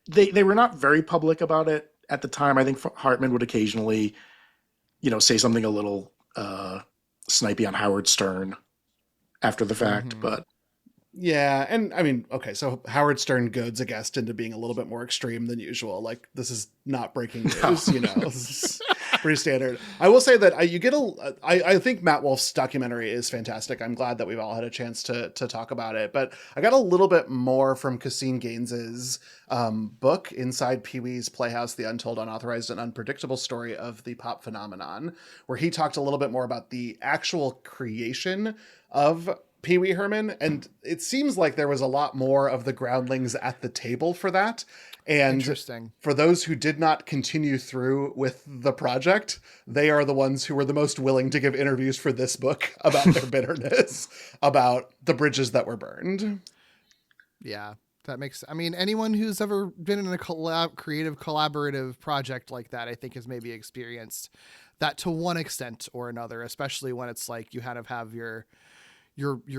Speaker 2: they were not very public about it at the time. I think Hartman would occasionally, you know, say something a little snipey on Howard Stern after the fact,
Speaker 3: Mm-hmm.
Speaker 2: but
Speaker 3: yeah, and I mean, okay, so Howard Stern goads a guest into being a little bit more extreme than usual. Like, this is not breaking news, you know. This is pretty standard. I will say that I think Matt Wolf's documentary is fantastic. I'm glad that we've all had a chance to talk about it. But I got a little bit more from Caseen Gaines's book, Inside Pee-wee's Playhouse, The Untold, Unauthorized, and Unpredictable Story of the Pop Phenomenon, where he talked a little bit more about the actual creation of Pee-wee Herman, and it seems like there was a lot more of the groundlings at the table for that. And
Speaker 4: interesting.
Speaker 3: For those who did not continue through with the project, they are the ones who were the most willing to give interviews for this book about their bitterness about the bridges that were burned.
Speaker 4: Yeah, that makes, I mean, anyone who's ever been in a creative collaborative project like that, I think has maybe experienced that to one extent or another, especially when it's like you kind of have you're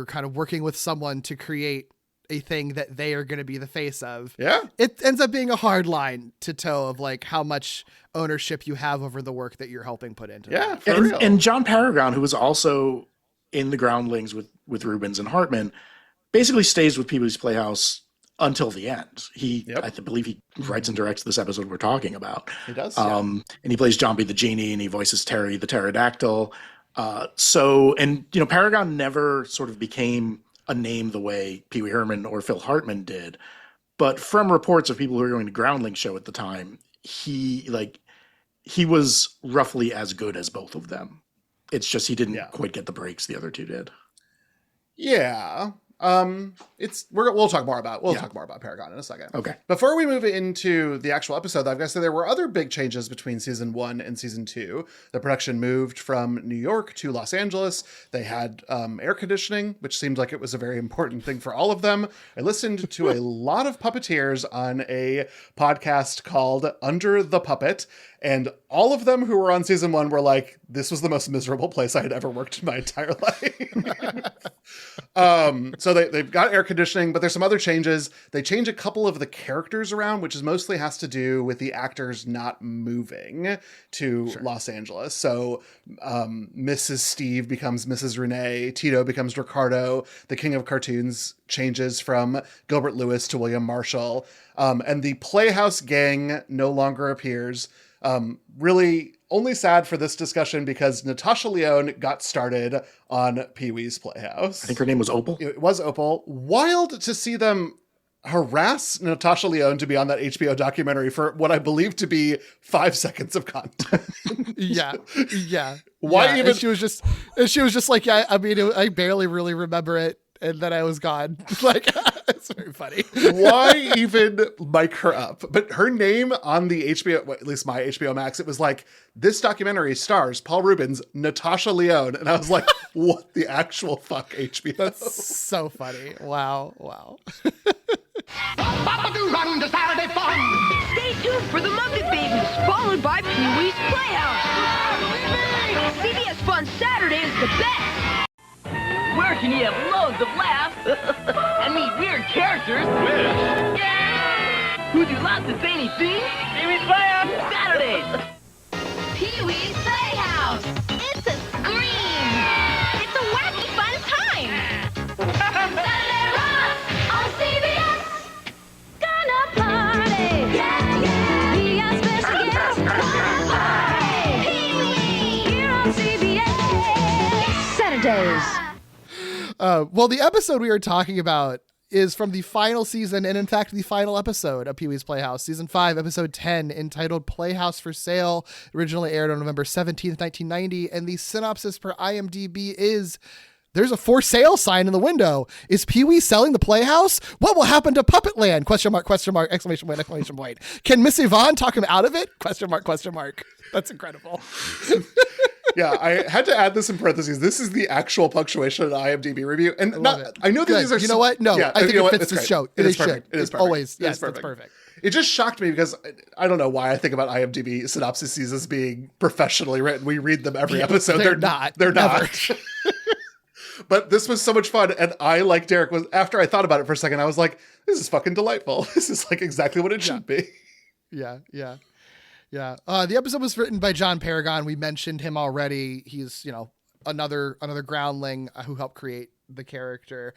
Speaker 4: kind of working with someone to create a thing that they are going to be the face of.
Speaker 3: Yeah.
Speaker 4: It ends up being a hard line to toe of like how much ownership you have over the work that you're helping put into it.
Speaker 3: Yeah.
Speaker 2: And John Paragon, who was also in the groundlings with Reubens and Hartman, basically stays with Pee-wee's Playhouse until the end. I believe he writes and directs this episode we're talking about.
Speaker 3: He does.
Speaker 2: And he plays John B. the Genie, and he voices Terry the Pterodactyl. And you know, Paragon never sort of became a name the way Pee-wee Herman or Phil Hartman did, but from reports of people who were going to Groundling show at the time, he was roughly as good as both of them. It's just he didn't quite get the breaks the other two did.
Speaker 3: Yeah. We'll talk more about Paragon in a second.
Speaker 2: Okay.
Speaker 3: Before we move into the actual episode, I've got to say there were other big changes between season 1 and season 2. The production moved from New York to Los Angeles. They had air conditioning, which seemed like it was a very important thing for all of them. I listened to a lot of puppeteers on a podcast called Under the Puppet, and all of them who were on season 1 were like, this was the most miserable place I had ever worked in my entire life. So they've got air conditioning, but there's some other changes. They change a couple of the characters around, which mostly has to do with the actors not moving to Los Angeles. So Mrs. Steve becomes Mrs. Renee. Tito becomes Ricardo. The King of Cartoons changes from Gilbert Lewis to William Marshall. And the Playhouse gang no longer appears. Really only sad for this discussion because Natasha Lyonne got started on Pee-wee's Playhouse.
Speaker 2: I think her name was Opal.
Speaker 3: It was Opal. Wild to see them harass Natasha Lyonne to be on that HBO documentary for what I believe to be 5 seconds of content.
Speaker 4: Yeah.
Speaker 3: Why
Speaker 4: Yeah,
Speaker 3: even?
Speaker 4: and she was just like, yeah, I mean, I barely really remember it, and then I was gone. Like, it's very funny.
Speaker 3: Why even mic her up? But her name on the HBO, well, at least my HBO Max, it was like, this documentary stars Paul Reubens, Natasha Lyonne. And I was like, what the actual fuck, HBO?
Speaker 4: That's so funny. Wow.
Speaker 5: Papa do run to Saturday fun.
Speaker 6: Stay tuned for the Muppet Babies, followed by Pee-wee's Playhouse. CBS Fun Saturday is the best.
Speaker 7: Where can you have loads of laughs and meet weird characters? Who do lots of zany things? Pee-wee's Playhouse Saturdays.
Speaker 8: Pee-wee's Playhouse. It's a scream. It's a wacky fun time. Saturday rocks on CBS. Gonna party. Yeah. We got special guests. Gonna party. Pee-wee here on CBS. Saturdays.
Speaker 4: Well, the episode we are talking about is from the final season, and in fact, the final episode of Pee-wee's Playhouse, season 5, episode 10, entitled Playhouse for Sale, originally aired on November 17th, 1990. And the synopsis per IMDb is: there's a for sale sign in the window. Is Pee-wee selling the Playhouse? What will happen to Puppet Land? Question mark, exclamation point, exclamation point. Can Miss Yvonne talk him out of it? Question mark. That's incredible.
Speaker 3: Yeah, I had to add this in parentheses. This is the actual punctuation of an IMDb review. And I know that these are...
Speaker 4: You know what? No,
Speaker 3: yeah,
Speaker 4: I think it fits
Speaker 3: it's
Speaker 4: the
Speaker 3: great.
Speaker 4: show.
Speaker 3: It is
Speaker 4: should.
Speaker 3: perfect. It is
Speaker 4: It's
Speaker 3: perfect.
Speaker 4: always,
Speaker 3: It is
Speaker 4: yes,
Speaker 3: perfect.
Speaker 4: it's perfect.
Speaker 3: It just shocked me because I don't know why I think about IMDb synopses as being professionally written. We read them every episode.
Speaker 4: They're not.
Speaker 3: They're
Speaker 4: Never.
Speaker 3: not. But this was so much fun. And I, like Derek, was after I thought about it for a second, I was like, this is fucking delightful. This is like exactly what it should be.
Speaker 4: Yeah. The episode was written by John Paragon. We mentioned him already. He's, another groundling who helped create the character.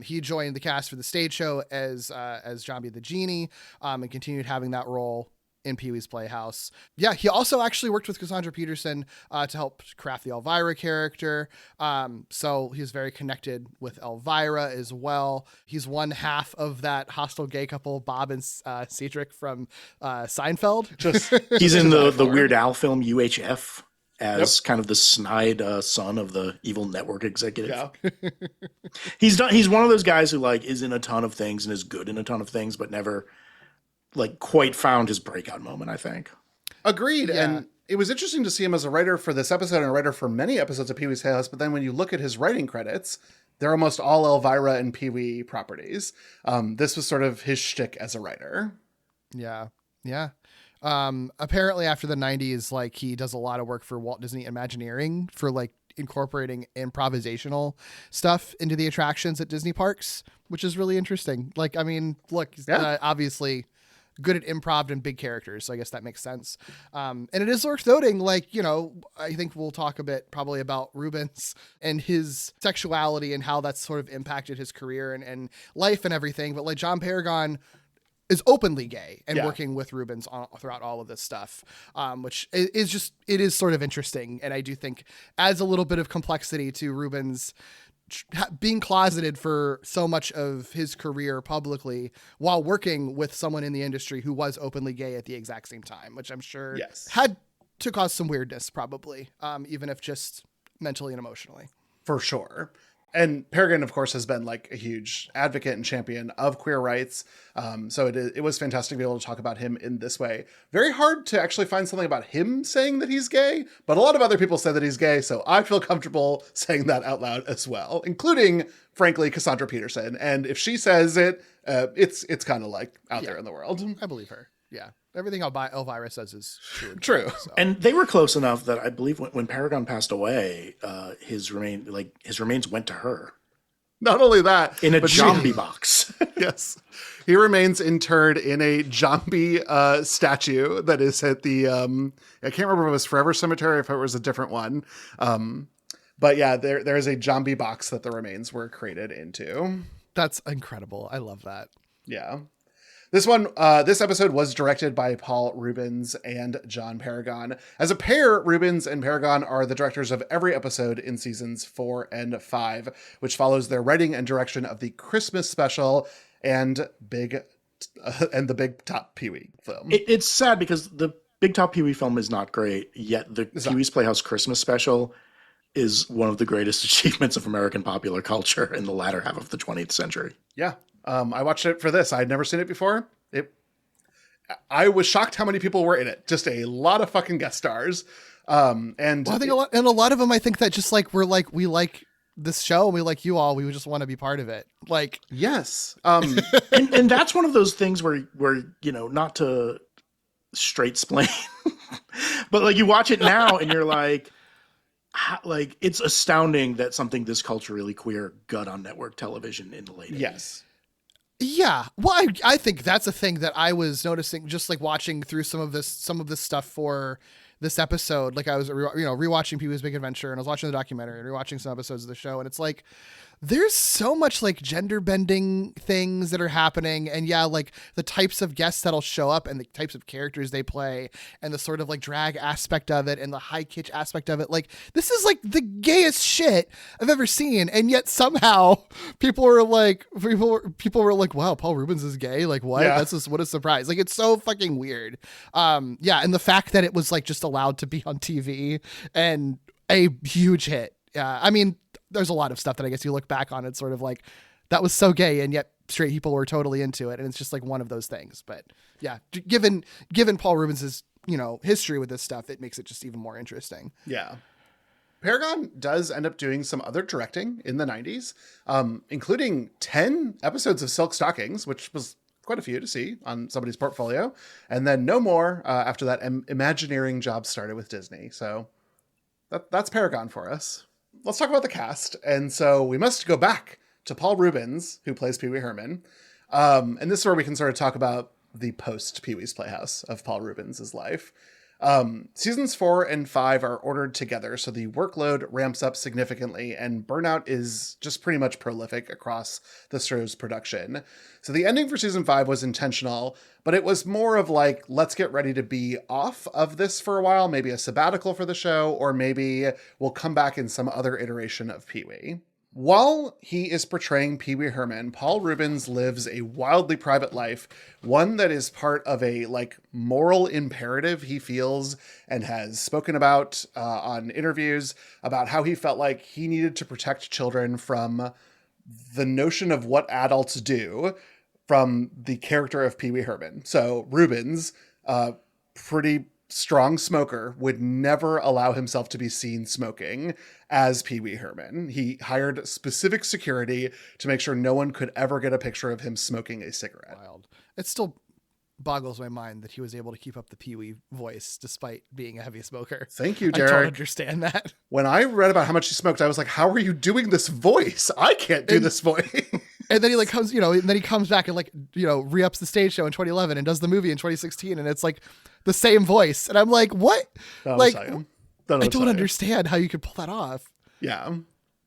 Speaker 4: He joined the cast for the stage show as Zombie the Genie, and continued having that role in Pee-wee's Playhouse. Yeah, he also actually worked with Cassandra Peterson to help craft the Elvira character. So he's very connected with Elvira as well. He's one half of that hostile gay couple, Bob and Cedric from Seinfeld.
Speaker 2: He's in the Weird Al film UHF as kind of the snide son of the evil network executive.
Speaker 3: Yeah.
Speaker 2: He's one of those guys who is in a ton of things and is good in a ton of things, but never quite found his breakout moment, I think.
Speaker 3: Agreed.
Speaker 4: Yeah.
Speaker 3: And it was interesting to see him as a writer for this episode and a writer for many episodes of Pee-wee's Playhouse. But then when you look at his writing credits, they're almost all Elvira and Pee-wee properties. This was sort of his shtick as a writer.
Speaker 4: Yeah. Apparently after the 90s, he does a lot of work for Walt Disney Imagineering for incorporating improvisational stuff into the attractions at Disney parks, which is really interesting. He's obviously good at improv and big characters, so I guess that makes sense. And it is worth noting, I think we'll talk a bit probably about Reubens and his sexuality and how that's sort of impacted his career and life and everything. But John Paragon is openly gay and working with Reubens throughout all of this stuff, which is sort of interesting. And I do think adds a little bit of complexity to Reubens being closeted for so much of his career publicly while working with someone in the industry who was openly gay at the exact same time, which I'm sure had to cause some weirdness probably, even if just mentally and emotionally.
Speaker 3: For sure. And Paragon, of course, has been a huge advocate and champion of queer rights. So it was fantastic to be able to talk about him in this way. Very hard to actually find something about him saying that he's gay, but a lot of other people say that he's gay. So I feel comfortable saying that out loud as well, including, frankly, Cassandra Peterson. And if she says it, it's kind of out there in the world.
Speaker 4: I believe her. Yeah. Everything Elvira says is
Speaker 3: true.
Speaker 4: So.
Speaker 2: And they were close enough that I believe when Paragon passed away, his remains went to her.
Speaker 3: Not only that,
Speaker 2: in a zombie box.
Speaker 3: Yes. He remains interred in a zombie statue that is at the, I can't remember if it was Forever Cemetery or if it was a different one. But yeah, there is a zombie box that the remains were created into.
Speaker 4: That's incredible. I love that.
Speaker 3: Yeah. This episode was directed by Paul Reubens and John Paragon. As a pair, Reubens and Paragon are the directors of every episode in seasons 4 and 5, which follows their writing and direction of the Christmas special and the Big Top Pee-wee film.
Speaker 2: It's sad because the Big Top Pee-wee film is not great, yet the Pee-wee's Playhouse Christmas special is one of the greatest achievements of American popular culture in the latter half of the 20th century.
Speaker 3: Yeah. I watched it for this. I had never seen it before. I was shocked how many people were in it. Just a lot of fucking guest stars. I think a
Speaker 4: lot of them, I think that just like, we like this show and we like you all, we would just want to be part of it. Like,
Speaker 3: yes.
Speaker 2: And that's one of those things where, you know, not to straight splain, but like you watch it now and you're like it's astounding that something this culturally queer got on network television in the late 80s.
Speaker 3: Yes.
Speaker 4: Yeah. Well, I think that's a thing that I was noticing just like watching through some of this stuff for this episode. Like I was, rewatching Pee-wee's Big Adventure, and I was watching the documentary and rewatching some episodes of the show. And it's like, there's so much like gender bending things that are happening. And yeah, like the types of guests that'll show up and the types of characters they play and the sort of like drag aspect of it and the high kitsch aspect of it. Like this is like the gayest shit I've ever seen. And yet somehow people were like, wow, Paul Reubens is gay. Like what?
Speaker 3: Yeah.
Speaker 4: That's just, what a surprise. Like it's so fucking weird. Yeah. And the fact that it was like just allowed to be on TV and a huge hit. Yeah. I mean, there's a lot of stuff that I guess you look back on, it's sort of like that was so gay and yet straight people were totally into it. And it's just like one of those things. But yeah, given Paul Reubens's, history with this stuff, it makes it just even more interesting.
Speaker 3: Yeah. Paragon does end up doing some other directing in the 90s, including 10 episodes of Silk Stockings, which was quite a few to see on somebody's portfolio. And then no more after that Imagineering job started with Disney. So that's Paragon for us. Let's talk about the cast. And so we must go back to Paul Reubens, who plays Pee-wee Herman. And this is where we can sort of talk about the post Pee-wee's Playhouse of Paul Reubens' life. Seasons 4 and 5 are ordered together, so the workload ramps up significantly, and burnout is just pretty much prolific across the show's production. So the ending for season 5 was intentional, but it was more of like, let's get ready to be off of this for a while, maybe a sabbatical for the show, or maybe we'll come back in some other iteration of Pee-wee. While he is portraying Pee-wee Herman, Paul Reubens lives a wildly private life, one that is part of a moral imperative he feels and has spoken about on interviews about how he felt like he needed to protect children from the notion of what adults do from the character of Pee-wee Herman. So Reubens, pretty strong smoker, would never allow himself to be seen smoking as Pee-wee Herman. He hired specific security to make sure no one could ever get a picture of him smoking a cigarette.
Speaker 4: Wild. It still boggles my mind that he was able to keep up the Pee-wee voice despite being a heavy smoker.
Speaker 3: Thank you, Derek.
Speaker 4: I don't understand that.
Speaker 3: When I read about how much he smoked, I was like, how are you doing this voice? I can't do this voice.
Speaker 4: And then he comes, and then he comes back and re-ups the stage show in 2011 and does the movie in 2016. And it's like the same voice. And I'm like, what? I don't understand how you could pull that off.
Speaker 3: Yeah.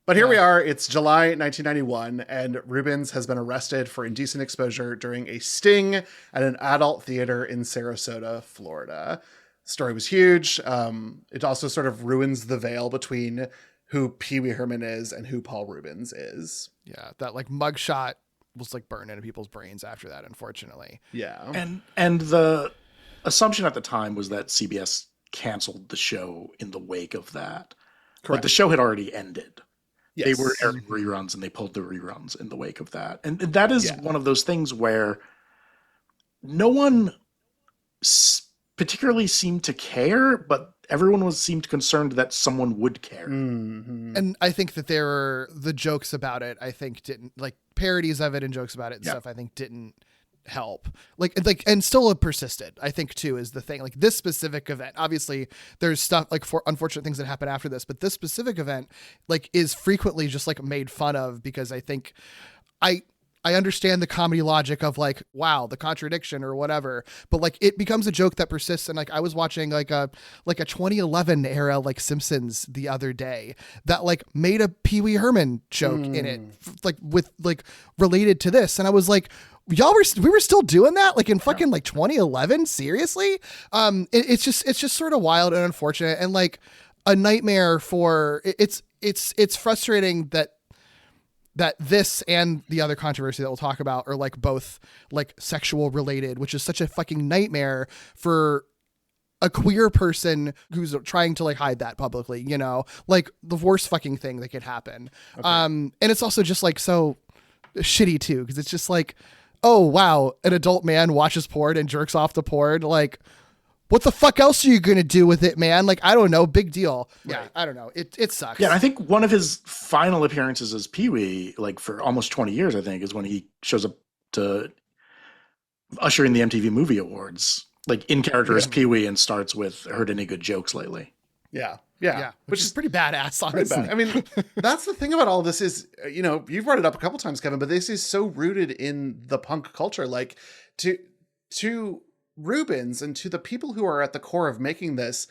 Speaker 3: But here we are. It's July 1991, and Reubens has been arrested for indecent exposure during a sting at an adult theater in Sarasota, Florida. The story was huge. It also sort of ruins the veil between who Pee-wee Herman is and who Paul Reubens is.
Speaker 4: Yeah, that mugshot was burned into people's brains after that, unfortunately.
Speaker 3: Yeah.
Speaker 2: And the assumption at the time was that CBS canceled the show in the wake of that. Correct. But the show had already ended. Yes. They were airing reruns, and they pulled the reruns in the wake of that. And that is one of those things where no one particularly seemed to care, but everyone seemed concerned that someone would care.
Speaker 3: Mm-hmm.
Speaker 4: And I think that there were the jokes about it, I think didn't, parodies of it and jokes about it and stuff, I think didn't help. And still persisted, I think, too, is the thing. This specific event, obviously there's stuff for unfortunate things that happen after this, but this specific event is frequently just made fun of, because I think I understand the comedy logic of wow, the contradiction or whatever, but it becomes a joke that persists. And I was watching a 2011 era Simpsons the other day that made a Pee-wee Herman joke in it, with related to this, and I was like, we were still doing that in fucking 2011, seriously? It's just sort of wild and unfortunate, and a nightmare for it's frustrating that this and the other controversy that we'll talk about are both sexual related, which is such a fucking nightmare for a queer person who's trying to like hide that publicly, you know, like the worst fucking thing that could happen. Okay. And it's also just like so shitty too, because it's just like, oh wow, an adult man watches porn and jerks off the porn. Like, what the fuck else are you gonna do with it, man? Like, I don't know, big deal. Right. Yeah, I don't know. It sucks.
Speaker 2: Yeah, and I think one of his final appearances as Pee-wee, like for almost 20 years, I think, is when he shows up to usher in the MTV Movie Awards, like in character as Pee-wee, and starts with "Heard any good jokes lately?"
Speaker 3: Yeah,
Speaker 4: which is pretty badass, honestly.
Speaker 3: Pretty bad. I mean, that's the thing about all this is, you know, you've brought it up a couple times, Kevin, but this is so rooted in the punk culture. Like to Reubens and to the people who are at the core of making this,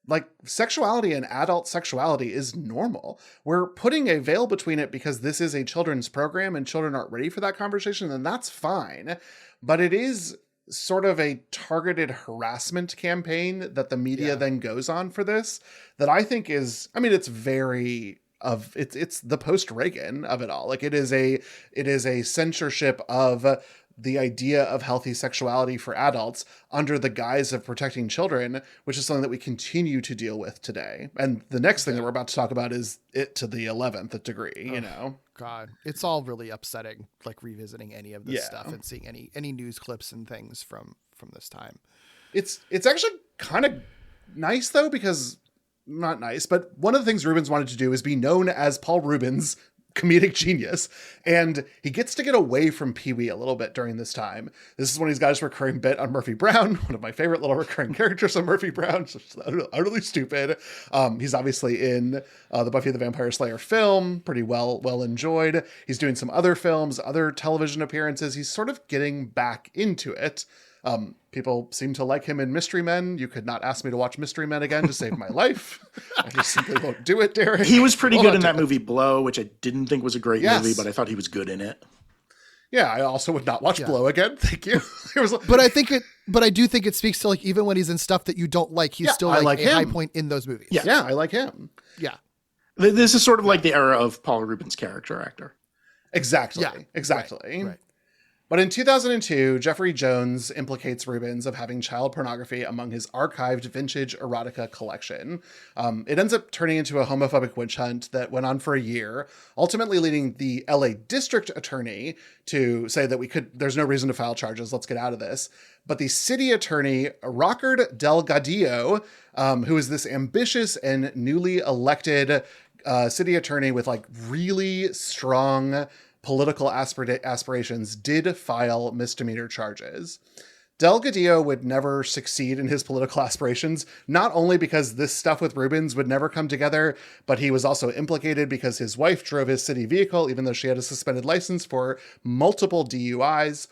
Speaker 3: like sexuality and adult sexuality is normal. We're putting a veil between it because this is a children's program and children aren't ready for that conversation, and that's fine. But it is sort of a targeted harassment campaign that the media then goes on for this, that I think is, I mean, it's very of it's the post-Reagan of it all. Like it is a censorship of the idea of healthy sexuality for adults under the guise of protecting children, which is something that we continue to deal with today. And the next thing that we're about to talk about is it to the 11th degree, you know?
Speaker 4: God, it's all really upsetting, like revisiting any of this stuff and seeing any news clips and things from this time.
Speaker 3: It's actually kind of nice though, because not nice, but one of the things Reubens wanted to do is be known as Paul Reubens, comedic genius, and he gets to get away from Pee-wee a little bit during this time. This is when he's got his recurring bit on Murphy Brown, one of my favorite little recurring characters on Murphy Brown, just utterly stupid. He's obviously in the Buffy the Vampire Slayer film, pretty well enjoyed. He's doing some other films, other television appearances. He's sort of getting back into it. People seem to like him in Mystery Men. You could not ask me to watch Mystery Men again to save my life. I just simply won't do it, Derek.
Speaker 2: He was pretty good in that movie Blow, which I didn't think was a great movie, but I thought he was good in it.
Speaker 3: Yeah, I also would not watch Blow again. Thank you.
Speaker 4: But I do think it speaks to like even when he's in stuff that you don't like, he's still like a high point in those movies.
Speaker 3: Yeah, I like him.
Speaker 4: Yeah.
Speaker 2: This is sort of like the era of Paul Reubens' character actor.
Speaker 3: Exactly.
Speaker 4: Yeah.
Speaker 3: Exactly.
Speaker 4: Right.
Speaker 3: But in 2002, Jeffrey Jones implicates Reubens of having child pornography among his archived vintage erotica collection. It ends up turning into a homophobic witch hunt that went on for a year, ultimately leading the LA district attorney to say that there's no reason to file charges, let's get out of this. But the city attorney, Rockard Delgadillo, who is this ambitious and newly elected city attorney with like really strong political aspirations, did file misdemeanor charges. Delgadillo would never succeed in his political aspirations, not only because this stuff with Reubens would never come together, but he was also implicated because his wife drove his city vehicle, even though she had a suspended license for multiple DUIs.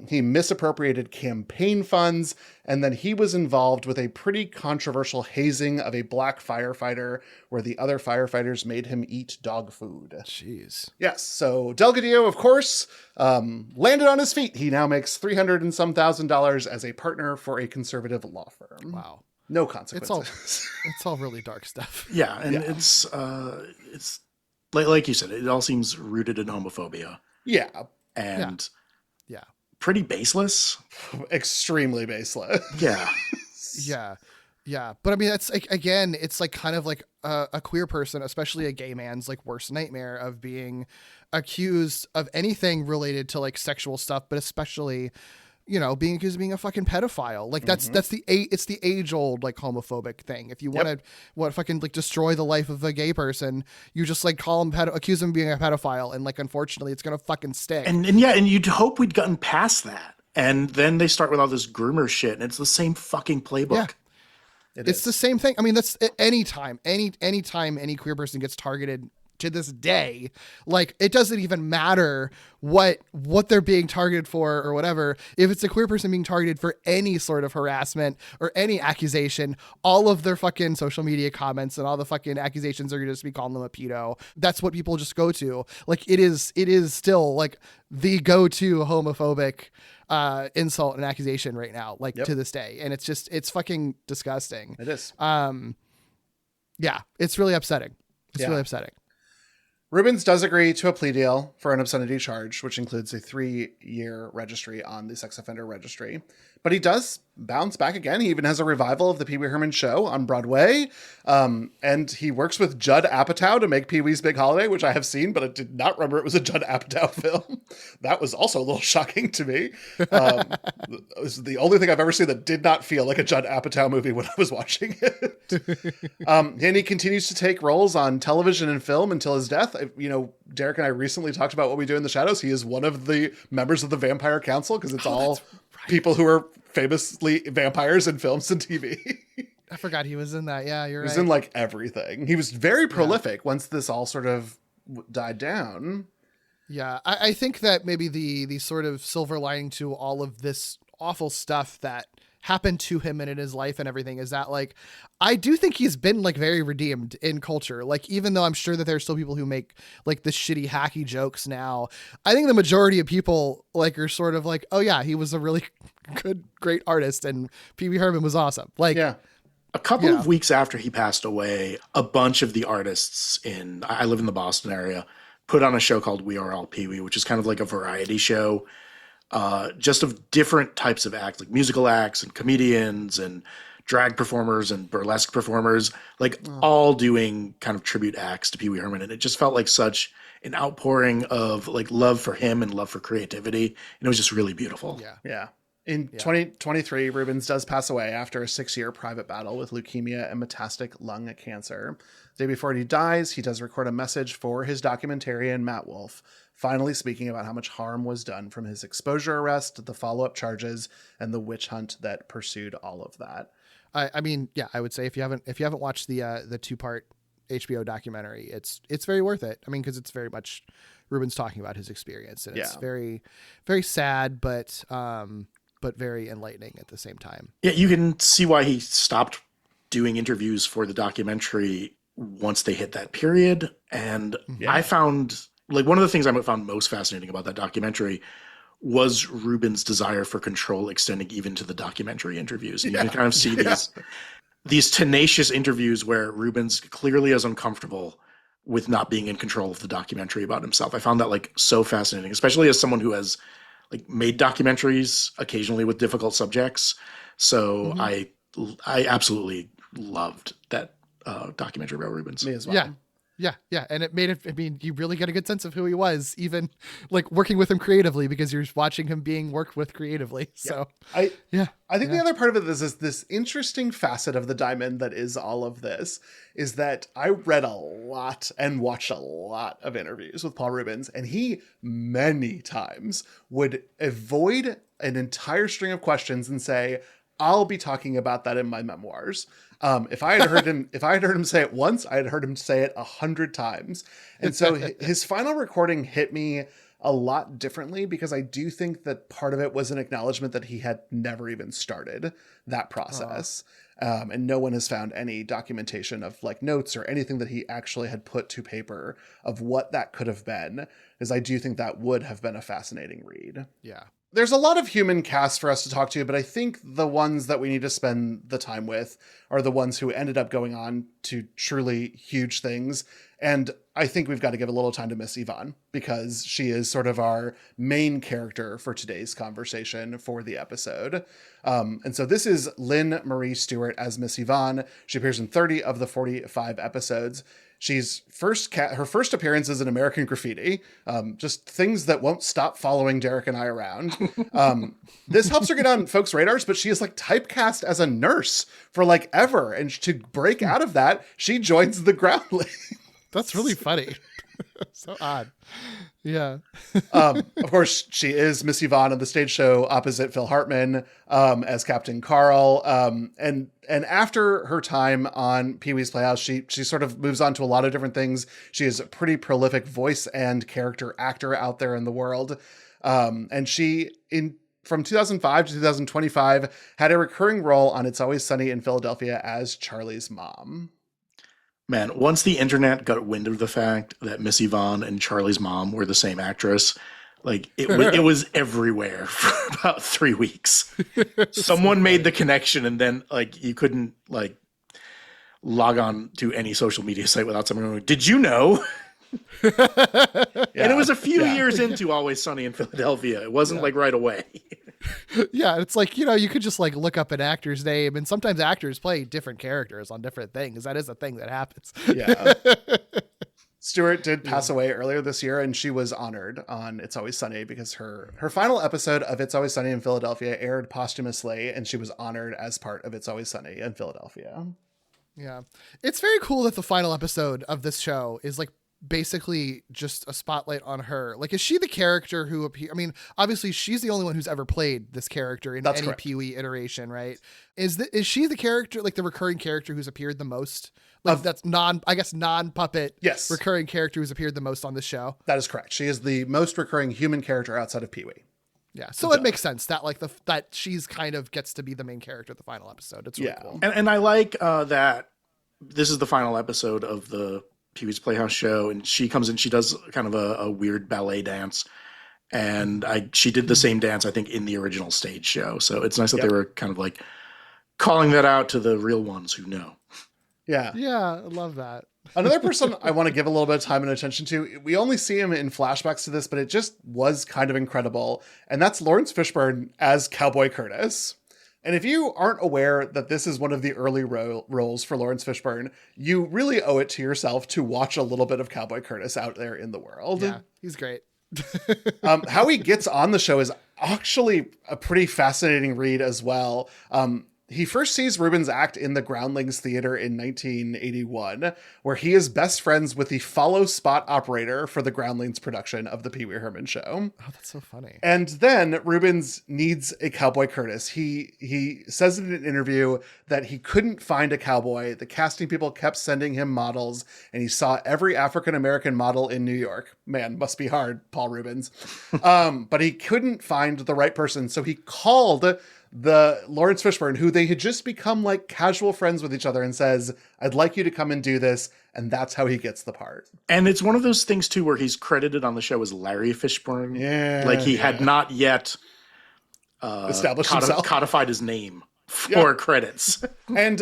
Speaker 3: He misappropriated campaign funds, and then he was involved with a pretty controversial hazing of a black firefighter where the other firefighters made him eat dog food.
Speaker 4: Jeez.
Speaker 3: Yes. So Delgadillo, of course, landed on his feet. He now makes $300 and some thousand as a partner for a conservative law firm.
Speaker 4: Wow.
Speaker 3: No consequences.
Speaker 4: It's all really dark stuff.
Speaker 2: Yeah. And it's like you said, it all seems rooted in homophobia.
Speaker 3: Yeah.
Speaker 2: And
Speaker 4: yeah.
Speaker 2: Pretty baseless.
Speaker 3: Extremely baseless.
Speaker 2: Yeah.
Speaker 4: Yeah. But I mean, that's like, again, it's like kind of like a queer person, especially a gay man's like worst nightmare of being accused of anything related to like sexual stuff, but especially, you know, being accused of being a fucking pedophile. Like it's the age old like homophobic thing. If you want to fucking like destroy the life of a gay person, you just like call him accuse him of being a pedophile. And like, unfortunately it's going to fucking stick.
Speaker 2: And you'd hope we'd gotten past that. And then they start with all this groomer shit and it's the same fucking playbook.
Speaker 4: Yeah. It's the same thing. I mean, that's anytime any queer person gets targeted to this day, like it doesn't even matter what they're being targeted for or whatever. If it's a queer person being targeted for any sort of harassment or any accusation, all of their fucking social media comments and all the fucking accusations are going to just be calling them a pedo. That's what people just go to. Like it is still like the go-to homophobic insult and accusation right now, like to this day. And it's fucking disgusting.
Speaker 3: It is.
Speaker 4: Yeah, it's really upsetting. It's really upsetting.
Speaker 3: Reubens does agree to a plea deal for an obscenity charge, which includes a 3-year registry on the sex offender registry. but he does bounce back again. He even has a revival of the Pee-wee Herman show on Broadway. And he works with Judd Apatow to make Pee-wee's Big Holiday, which I have seen, but I did not remember it was a Judd Apatow film. That was also a little shocking to me. It was the only thing I've ever seen that did not feel like a Judd Apatow movie when I was watching it. And he continues to take roles on television and film until his death. You know, Derek and I recently talked about What We Do in the Shadows. He is one of the members of the Vampire Council, because it's all people who are famously vampires in films and TV.
Speaker 4: I forgot he was in that. Yeah, you're right.
Speaker 3: He was in like everything. He was very prolific once this all sort of died down.
Speaker 4: Yeah, I think that maybe the sort of silver lining to all of this awful stuff that happened to him and in his life and everything is that, like, I do think he's been like very redeemed in culture. Like, even though I'm sure that there's still people who make like the shitty hacky jokes now, I think the majority of people like are sort of like, oh yeah, he was a really great artist, and Pee-wee Herman was awesome. Like,
Speaker 2: yeah. A couple of weeks after he passed away, a bunch of the artists I live in the Boston area, put on a show called We Are All Pee-wee, which is kind of like a variety show, just of different types of acts, like musical acts and comedians and drag performers and burlesque performers, like all doing kind of tribute acts to Pee-wee Herman. And it just felt like such an outpouring of like love for him and love for creativity. And it was just really beautiful.
Speaker 3: Yeah. In 2023, Reubens does pass away after a 6-year private battle with leukemia and metastatic lung cancer. The day before he dies, he does record a message for his documentarian, Matt Wolf, finally speaking about how much harm was done from his exposure arrest, the follow-up charges, and the witch hunt that pursued all of that.
Speaker 4: I mean, yeah, I would say if you haven't watched the 2-part HBO documentary, it's very worth it. I mean, because it's very much Reubens talking about his experience, and it's very, very sad, but very enlightening at the same time.
Speaker 2: Yeah, you can see why he stopped doing interviews for the documentary once they hit that period. And I found, like, one of the things I found most fascinating about that documentary was Reubens' desire for control extending even to the documentary interviews. And you can kind of see these tenacious interviews where Reubens clearly is uncomfortable with not being in control of the documentary about himself. I found that like so fascinating, especially as someone who has like made documentaries occasionally with difficult subjects. So I absolutely loved that documentary about Reubens.
Speaker 3: Me as well.
Speaker 4: Yeah. And it made it, I mean, you really get a good sense of who he was, even like working with him creatively, because you're watching him being worked with creatively. So
Speaker 3: I think the other part of it is this interesting facet of the diamond that is all of this is that I read a lot and watched a lot of interviews with Paul Reubens, and he many times would avoid an entire string of questions and say, I'll be talking about that in my memoirs. If I had heard him say it once, I had heard him say it 100 times. And so his final recording hit me a lot differently, because I do think that part of it was an acknowledgement that he had never even started that process. And no one has found any documentation of like notes or anything that he actually had put to paper of what that could have been, because I do think that would have been a fascinating read.
Speaker 4: Yeah.
Speaker 3: There's a lot of human cast for us to talk to, but I think the ones that we need to spend the time with are the ones who ended up going on to truly huge things. And I think we've got to give a little time to Miss Yvonne, because she is sort of our main character for today's conversation for the episode. And so this is Lynn Marie Stewart as Miss Yvonne. She appears in 30 of the 45 episodes. She's her first appearance is in American Graffiti, just things that won't stop following Derek and I around. This helps her get on folks' radars, but she is like typecast as a nurse for like ever. And to break out of that, she joins the Groundlings.
Speaker 4: That's really funny. So odd. Yeah.
Speaker 3: Of course, she is Miss Yvonne on the stage show opposite Phil Hartman as Captain Carl. And after her time on Pee-wee's Playhouse, she sort of moves on to a lot of different things. She is a pretty prolific voice and character actor out there in the world. And she, from 2005 to 2025, had a recurring role on It's Always Sunny in Philadelphia as Charlie's mom.
Speaker 2: Man, once the internet got wind of the fact that Miss Yvonne and Charlie's mom were the same actress, like it was everywhere for about 3 weeks. Someone made the connection, and then like you couldn't like log on to any social media site without someone going, "Did you know?" And it was a few years into Always Sunny in Philadelphia. It wasn't like right away.
Speaker 4: Yeah, it's like, you could just like look up an actor's name, and sometimes actors play different characters on different things. That is a thing that happens.
Speaker 3: Yeah. Stewart did pass away earlier this year, and she was honored on It's Always Sunny because her final episode of It's Always Sunny in Philadelphia aired posthumously, and she was honored as part of It's Always Sunny in Philadelphia.
Speaker 4: Yeah. It's very cool that the final episode of this show is like basically just a spotlight on her. Like, is she the character who appear? I mean, obviously she's the only one who's ever played this character in
Speaker 3: That's
Speaker 4: any
Speaker 3: correct.
Speaker 4: Pee-wee iteration, right? Is she the character, like the recurring character who's appeared the most? Like that's non-puppet
Speaker 3: Yes.
Speaker 4: recurring character who's appeared the most on this show.
Speaker 3: That is correct. She is the most recurring human character outside of Pee-wee.
Speaker 4: Yeah. So it makes sense that like that she's kind of gets to be the main character of the final episode. It's really cool.
Speaker 2: And I like that this is the final episode of the Pee-wee's Playhouse show, and she comes in, she does kind of a weird ballet dance, and she did the same dance, I think, in the original stage show. So it's nice that they were kind of like calling that out to the real ones who know.
Speaker 3: Yeah.
Speaker 4: Yeah, I love that.
Speaker 3: Another person I want to give a little bit of time and attention to, we only see him in flashbacks to this, but it just was kind of incredible. And that's Lawrence Fishburne as Cowboy Curtis. And if you aren't aware that this is one of the early roles for Lawrence Fishburne, you really owe it to yourself to watch a little bit of Cowboy Curtis out there in the world.
Speaker 4: Yeah, he's great.
Speaker 3: How he gets on the show is actually a pretty fascinating read as well. He first sees Reubens act in the Groundlings Theater in 1981, where he is best friends with the follow spot operator for the Groundlings production of the Pee-wee Herman show.
Speaker 4: Oh, that's so funny.
Speaker 3: And then Reubens needs a Cowboy Curtis. He says in an interview that he couldn't find a cowboy. The casting people kept sending him models, and he saw every African-American model in New York. Man, must be hard, Paul Reubens. But he couldn't find the right person, so he called the Lawrence Fishburne, who they had just become like casual friends with each other, and says, I'd like you to come and do this. And that's how he gets the part.
Speaker 2: And it's one of those things too, where he's credited on the show as Larry Fishburne.
Speaker 3: Yeah.
Speaker 2: Like he had not yet
Speaker 3: established himself.
Speaker 2: Codified his name for credits.
Speaker 3: And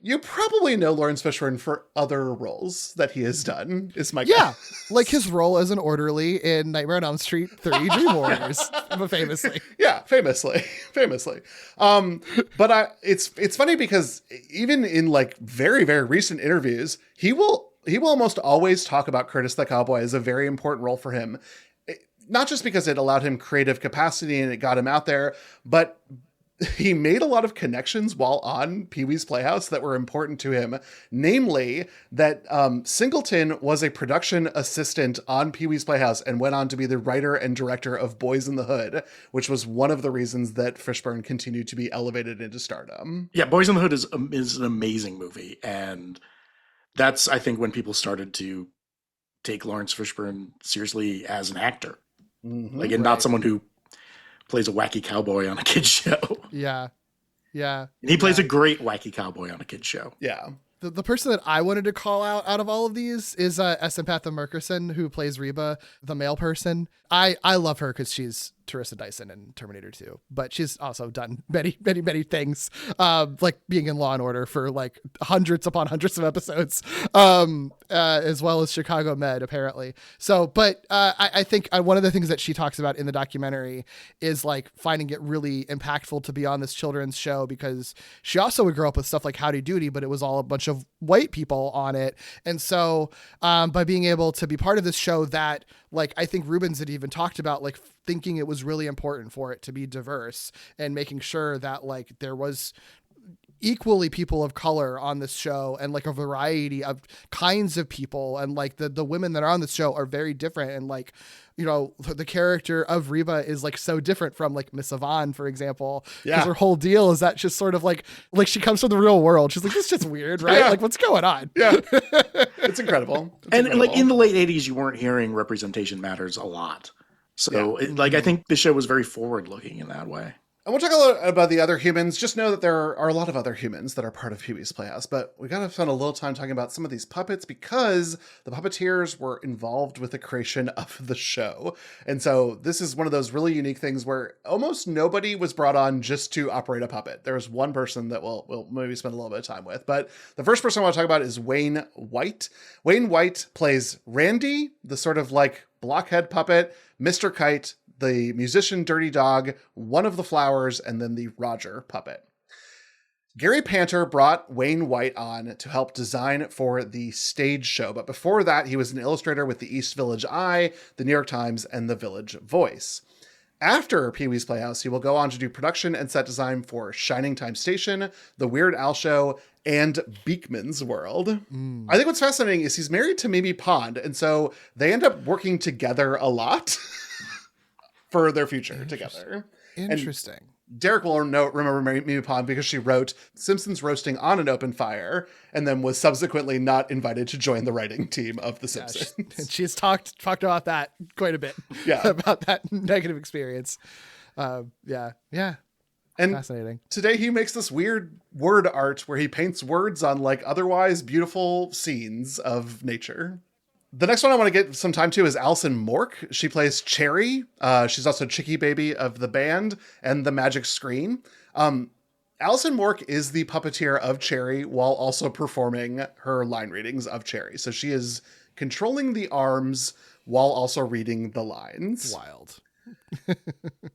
Speaker 3: you probably know Lawrence Fishburne for other roles that he has done, is my guess.
Speaker 4: Like his role as an orderly in Nightmare on Elm Street 3 Dream Warriors, famously.
Speaker 3: Yeah, famously. But it's funny because even in like very, very recent interviews, he will almost always talk about Curtis the Cowboy as a very important role for him. Not just because it allowed him creative capacity and it got him out there, but he made a lot of connections while on Pee-wee's Playhouse that were important to him. Namely, that Singleton was a production assistant on Pee-wee's Playhouse and went on to be the writer and director of Boys in the Hood, which was one of the reasons that Fishburne continued to be elevated into stardom.
Speaker 2: Yeah, Boys in the Hood is an amazing movie. And that's, I think, when people started to take Lawrence Fishburne seriously as an actor.
Speaker 3: Mm-hmm.
Speaker 2: And not someone who plays a wacky cowboy on a kid's show.
Speaker 4: Yeah.
Speaker 2: And he plays a great wacky cowboy on a kid's show.
Speaker 3: Yeah.
Speaker 4: The person that I wanted to call out of all of these is Essenpatha Murkison, who plays Reba, the male person. I love her because she's Teresa Dyson in Terminator 2, but she's also done many, many, many things, like being in Law and Order for like hundreds upon hundreds of episodes, as well as Chicago Med, apparently. So, but I think one of the things that she talks about in the documentary is like finding it really impactful to be on this children's show, because she also would grow up with stuff like Howdy Doody, but it was all a bunch of white people on it. And so by being able to be part of this show that, like, I think Reubens had even talked about, like, thinking it was really important for it to be diverse and making sure that, like, there was equally people of color on this show and like a variety of kinds of people. And like the women that are on this show are very different. And like, you know, the character of Reba is like so different from like Miss Yvonne, for example, because her whole deal is that just sort of like she comes from the real world. She's like, this is just weird, right? Like, what's going on?
Speaker 3: Yeah. It's incredible.
Speaker 2: Like in the late 80s, you weren't hearing representation matters a lot. So I think the show was very forward looking in that way.
Speaker 3: I won't talk a lot about the other humans. Just know that there are a lot of other humans that are part of Pee-wee's Playhouse. But we got to spend a little time talking about some of these puppets because the puppeteers were involved with the creation of the show. And so this is one of those really unique things where almost nobody was brought on just to operate a puppet. There's one person that we'll maybe spend a little bit of time with. But the first person I want to talk about is Wayne White. Wayne White plays Randy, the sort of like blockhead puppet, Mr. Kite, the musician Dirty Dog, one of the flowers, and then the Roger puppet. Gary Panter brought Wayne White on to help design for the stage show, but before that, he was an illustrator with the East Village Eye, the New York Times, and the Village Voice. After Pee-wee's Playhouse, he will go on to do production and set design for Shining Time Station, The Weird Al Show, and Beekman's World. I think what's fascinating is he's married to Mimi Pond, and so they end up working together a lot. For their future together.
Speaker 4: Interesting.
Speaker 3: And Derek will remember Mimi Pond because she wrote Simpsons Roasting on an Open Fire and then was subsequently not invited to join the writing team of The Simpsons.
Speaker 4: She's talked about that quite a bit.
Speaker 3: Yeah.
Speaker 4: About that negative experience. Yeah.
Speaker 3: And
Speaker 4: fascinating.
Speaker 3: Today he makes this weird word art where he paints words on like otherwise beautiful scenes of nature. The next one I want to get some time to is Alison Mork. She plays Chairry. She's also Chicky Baby of the band and the Magic Screen. Alison Mork is the puppeteer of Chairry while also performing her line readings of Chairry. So she is controlling the arms while also reading the lines.
Speaker 4: Wild.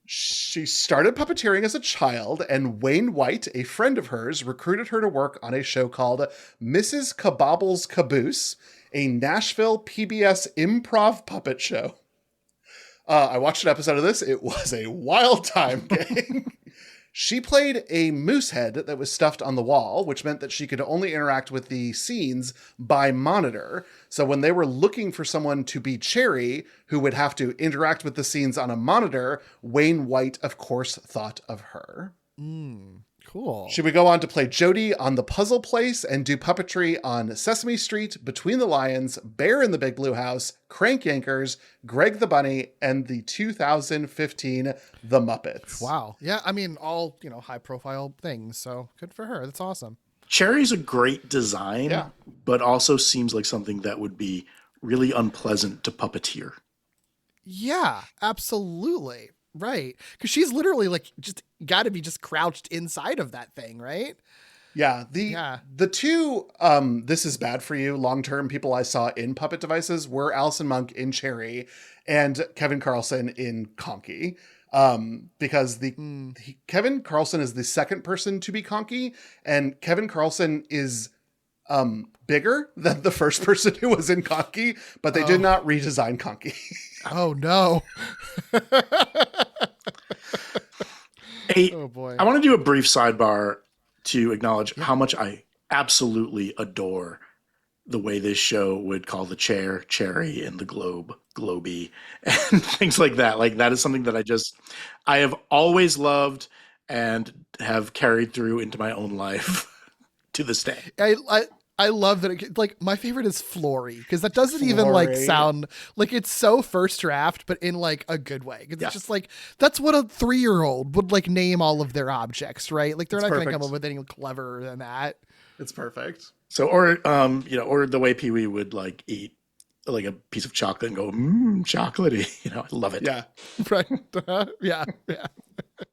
Speaker 3: She started puppeteering as a child, and Wayne White, a friend of hers, recruited her to work on a show called Mrs. Kabobble's Caboose, a Nashville PBS improv puppet show. I watched an episode of this. It was a wild time, gang. She played a moose head that was stuffed on the wall, which meant that she could only interact with the scenes by monitor. So when they were looking for someone to be Chairry, who would have to interact with the scenes on a monitor, Wayne White, of course, thought of her.
Speaker 4: Cool.
Speaker 3: She would go on to play Jody on The Puzzle Place and do puppetry on Sesame Street, Between the Lions, Bear in the Big Blue House, Crank Yankers, Greg the Bunny, and the 2015 The Muppets.
Speaker 4: Wow. Yeah, I mean, all, high profile things. So good for her. That's awesome.
Speaker 2: Cherry's a great design, but also seems like something that would be really unpleasant to puppeteer.
Speaker 4: Yeah, absolutely. Right. Because she's literally like just got to be just crouched inside of that thing, right?
Speaker 3: Yeah. The two This Is Bad for You long-term people I saw in puppet devices were Alison Monk in Chairry and Kevin Carlson in Conky. Because Kevin Carlson is the second person to be Conky, and Kevin Carlson is bigger than the first person who was in Conky, but they did not redesign Conky.
Speaker 4: Oh no.
Speaker 2: Hey,
Speaker 4: oh boy.
Speaker 2: I want to do a brief sidebar to acknowledge how much I absolutely adore the way this show would call the chair Chairry and the globe Globy and things like that. Like that is something that I have always loved and have carried through into my own life to this day.
Speaker 4: I love that. Like my favorite is Flory, because that doesn't even like sound like it's so first draft, but in like a good way. It's just like, that's what a 3-year-old would like name all of their objects, right? Like they're not going to come up with anything cleverer than that.
Speaker 3: It's perfect.
Speaker 2: So, or the way Pee-wee would like eat like a piece of chocolate and go, chocolatey. I love it.
Speaker 3: Yeah.
Speaker 4: Right. Yeah.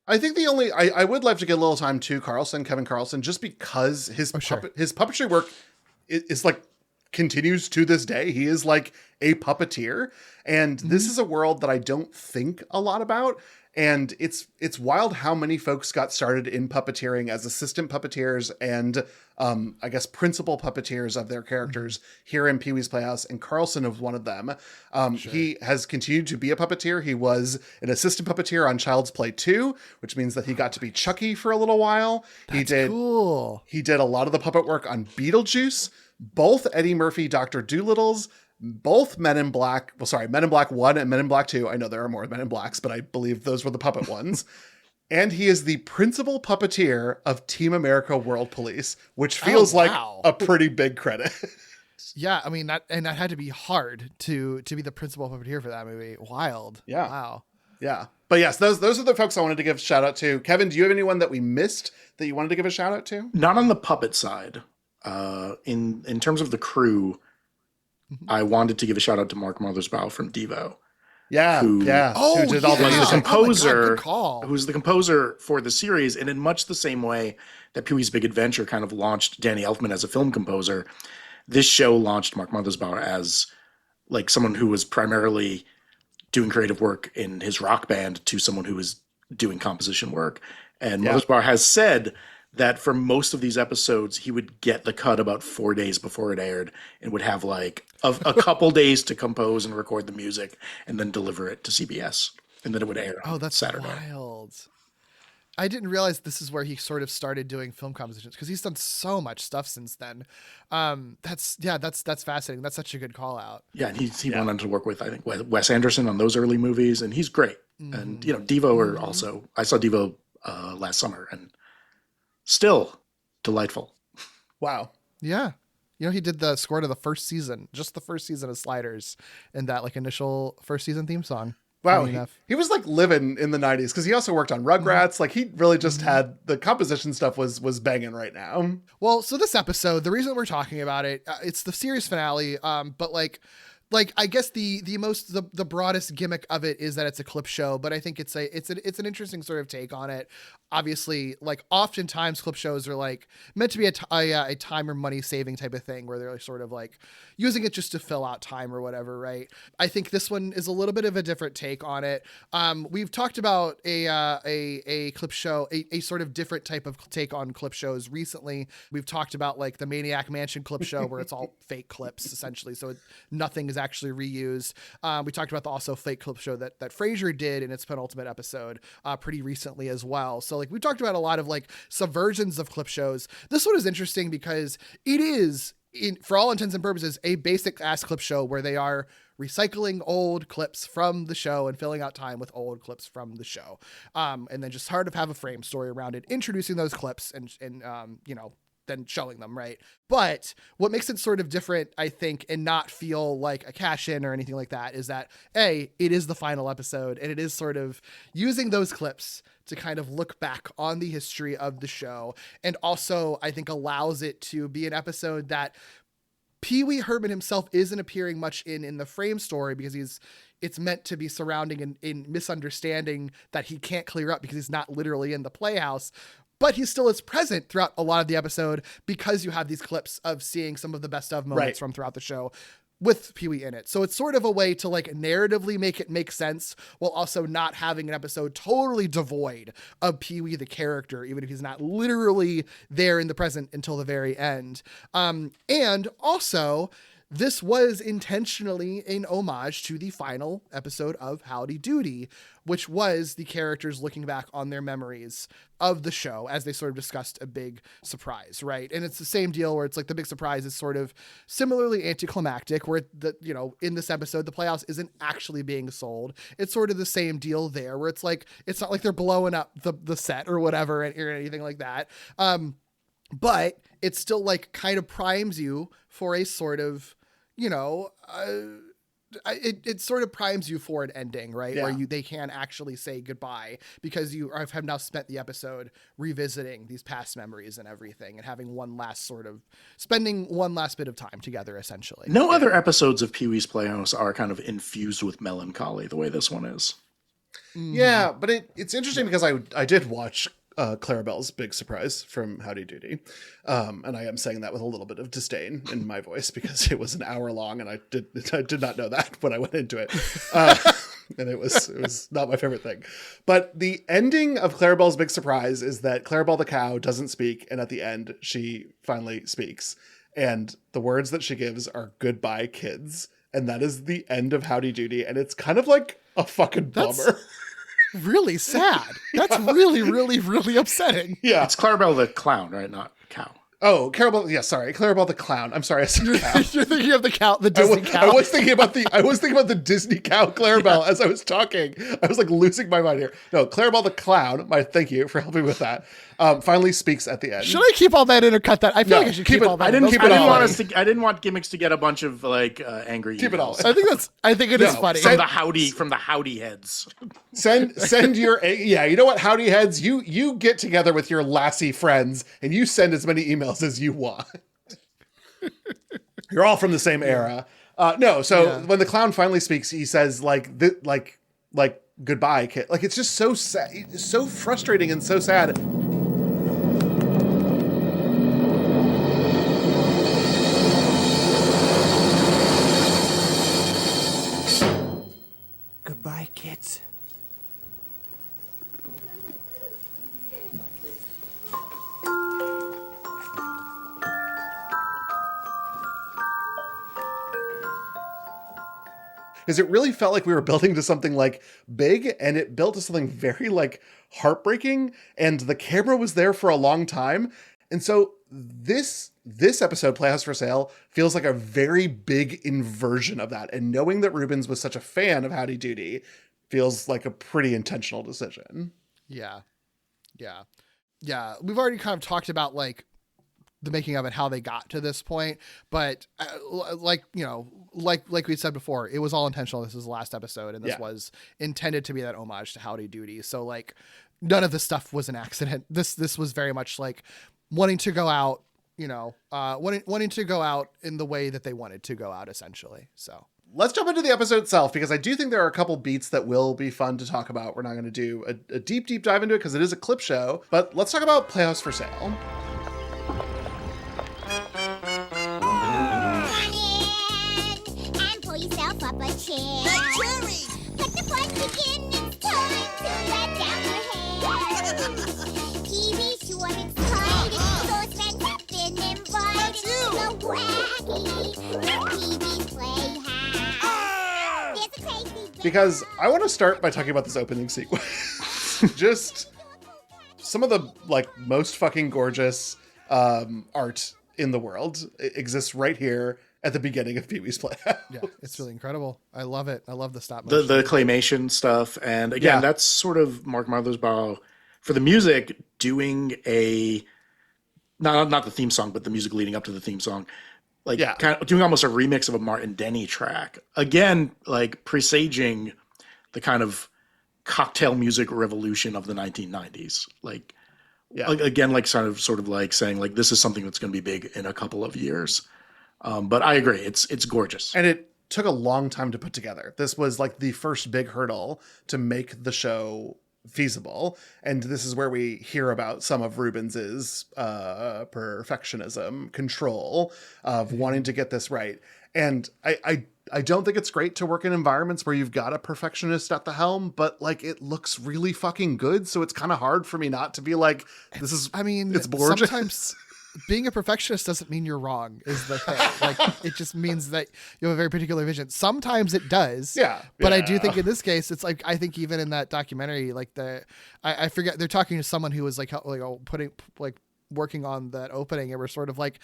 Speaker 3: I think I would like to get a little time to Kevin Carlson, just because his puppetry work is like continues to this day. He is like a puppeteer, and this is a world that I don't think a lot about. And it's wild how many folks got started in puppeteering as assistant puppeteers and I guess principal puppeteers of their characters here in Pee-wee's Playhouse, and Carlson was one of them. He has continued to be a puppeteer. He was an assistant puppeteer on Child's Play 2, which means that he got to be Chucky for a little while.
Speaker 4: Cool.
Speaker 3: He did a lot of the puppet work on Beetlejuice, both Eddie Murphy Dr. Doolittle's, both Men in Black 1 and Men in Black 2. I know there are more Men in Blacks, but I believe those were the puppet ones. And he is the principal puppeteer of Team America World Police, which feels like a pretty big credit.
Speaker 4: Yeah, I mean, that had to be hard to be the principal puppeteer for that movie. Wild.
Speaker 3: Yeah.
Speaker 4: Wow.
Speaker 3: Yeah. But yes, those are the folks I wanted to give a shout out to. Kevin, do you have anyone that we missed that you wanted to give a shout out to?
Speaker 2: Not on the puppet side. In terms of the crew, I wanted to give a shout out to Mark Mothersbaugh from Devo.
Speaker 3: Yeah.
Speaker 2: Who
Speaker 3: did all the
Speaker 2: was the
Speaker 3: music.
Speaker 2: composer,
Speaker 4: good call.
Speaker 2: who's the composer for the series, and in much the same way that Pee-wee's Big Adventure kind of launched Danny Elfman as a film composer, this show launched Mark Mothersbaugh as like someone who was primarily doing creative work in his rock band to someone who was doing composition work. And Mothersbaugh has said that for most of these episodes, he would get the cut about 4 days before it aired and would have like a couple days to compose and record the music and then deliver it to CBS. And then it would air on
Speaker 4: that's
Speaker 2: Saturday.
Speaker 4: Wild. I didn't realize this is where he sort of started doing film compositions because he's done so much stuff since then. That's fascinating. That's such a good call out.
Speaker 2: Yeah, and he went on to work with, I think, Wes Anderson on those early movies, and he's great. And, Devo are also, I saw Devo last summer, and still delightful.
Speaker 3: Wow.
Speaker 4: Yeah. He did the score to the first season of Sliders, and that like initial first season theme song.
Speaker 3: Wow, he was like living in the 90s because he also worked on Rugrats. Like he really just had the composition stuff was banging right now.
Speaker 4: Well, so this episode, the reason we're talking about it, it's the series finale. But like I guess the broadest gimmick of it is that it's a clip show, but I think it's an interesting sort of take on it. Obviously, like oftentimes clip shows are like meant to be a time or money saving type of thing where they're sort of like using it just to fill out time or whatever, right? I think this one is a little bit of a different take on it. We've talked about a clip show, a sort of different type of take on clip shows recently. We've talked about like the Maniac Mansion clip show where it's all fake clips essentially, so nothing is actually reused. We talked about the also fake clip show that Frasier did in its penultimate episode pretty recently as well. So like we talked about a lot of like subversions of clip shows. This one is interesting because it is, for all intents and purposes, a basic ass clip show where they are recycling old clips from the show and filling out time with old clips from the show. And then just sort of have a frame story around it, introducing those clips and then showing them, right? But what makes it sort of different, I think, and not feel like a cash in or anything like that is that it is the final episode and it is sort of using those clips to kind of look back on the history of the show. And also I think allows it to be an episode that Pee-wee Herman himself isn't appearing much in the frame story because it's meant to be surrounding in misunderstanding that he can't clear up because he's not literally in the Playhouse. But he still is present throughout a lot of the episode because you have these clips of seeing some of the best of moments from throughout the show with Pee-wee in it. So it's sort of a way to like narratively make it make sense while also not having an episode totally devoid of Pee-wee the character, even if he's not literally there in the present until the very end. And also, this was intentionally an homage to the final episode of Howdy Doody, which was the characters looking back on their memories of the show as they sort of discussed a big surprise, right? And it's the same deal where it's like the big surprise is sort of similarly anticlimactic, where in this episode, the Playhouse isn't actually being sold. It's sort of the same deal there, where it's like, it's not like they're blowing up the set or whatever or anything like that. But it still like kind of primes you for a sort of, it sort of primes you for an ending, right?
Speaker 3: Yeah.
Speaker 4: Where they can actually say goodbye because you have now spent the episode revisiting these past memories and everything and having spending one last bit of time together, essentially.
Speaker 2: No other episodes of Pee-wee's Playhouse are kind of infused with melancholy the way this one is.
Speaker 3: Yeah, but it's interesting because I did watch Clarabelle's Big Surprise from Howdy Doody. And I am saying that with a little bit of disdain in my voice because it was an hour long and I did not know that when I went into it. And it was not my favorite thing. But the ending of Clarabelle's Big Surprise is that Clarabelle the cow doesn't speak. And at the end, she finally speaks. And the words that she gives are goodbye, kids. And that is the end of Howdy Doody. And it's kind of like a fucking bummer.
Speaker 4: Really sad. That's really, really, really upsetting.
Speaker 3: Yeah.
Speaker 2: It's Clarabelle the clown, right? Not cow.
Speaker 3: Oh, Clarabelle the clown. I'm sorry, I said cow.
Speaker 4: You're thinking of the cow, the Disney cow.
Speaker 3: I was thinking about the Disney cow Clarabelle as I was talking. I was like losing my mind here. No, Clarabelle the clown. Thank you for helping with that. Finally speaks at the end.
Speaker 4: Should I keep all that in or cut that? I feel like I should keep all that.
Speaker 2: I didn't want gimmicks to get a bunch of like angry.
Speaker 3: Keep it all.
Speaker 4: I think it is funny.
Speaker 2: From the howdy heads.
Speaker 3: Send your you know what, howdy heads, you get together with your lassie friends and you send as many emails as you want. You're all from the same era. When the clown finally speaks, he says like goodbye, kid. Like it's just so sad, it's so frustrating and so sad.
Speaker 9: Goodbye, kids.
Speaker 3: Because it really felt like we were building to something like big, and it built to something very like heartbreaking, and the camera was there for a long time. And so this episode, Playhouse for Sale, feels like a very big inversion of that. And knowing that Reubens was such a fan of Howdy Doody feels like a pretty intentional decision.
Speaker 4: Yeah. We've already kind of talked about like the making of it, how they got to this point, but like we said before, it was all intentional. This is the last episode, and this was intended to be that homage to Howdy Doody. So like none of this stuff was an accident. This was very much like wanting to go out, wanting to go out in the way that they wanted to go out, essentially. So
Speaker 3: let's jump into the episode itself, because I do think there are a couple beats that will be fun to talk about. We're not going to do a deep dive into it because it is a clip show, but let's talk about Playhouse for Sale.
Speaker 8: Up a chair. The Chairry! Put the plastic in, it's time to let down your hair. Easy, short, it's tight, so spend nothing invited. The wacky, the Playhouse. There's a crazy
Speaker 3: Because I want to start by talking about this opening sequence. Just some of the like most fucking gorgeous art in the world exists right here at the beginning of Pee-wee's Playhouse.
Speaker 4: Yeah, it's really incredible. I love it. I love the stop motion.
Speaker 2: The claymation stuff. And again, that's sort of Mark Mothersbaugh for the music doing not the theme song, but the music leading up to the theme song. Like kind of doing almost a remix of a Martin Denny track. Again, like presaging the kind of cocktail music revolution of the 1990s. Like, again, like sort of like saying like, this is something that's going to be big in a couple of years. But I agree. It's gorgeous.
Speaker 3: And it took a long time to put together. This was like the first big hurdle to make the show feasible. And this is where we hear about some of Reubens's perfectionism, control of wanting to get this right. And I don't think it's great to work in environments where you've got a perfectionist at the helm, but like it looks really fucking good. So it's kind of hard for me not to be like, it's gorgeous.
Speaker 4: Sometimes being a perfectionist doesn't mean you're wrong, is the thing. Like, it just means that you have a very particular vision. Sometimes it does.
Speaker 3: Yeah.
Speaker 4: But I do think in this case, it's like, I think even in that documentary, like I forget, they're talking to someone who was working on that opening, and we're sort of like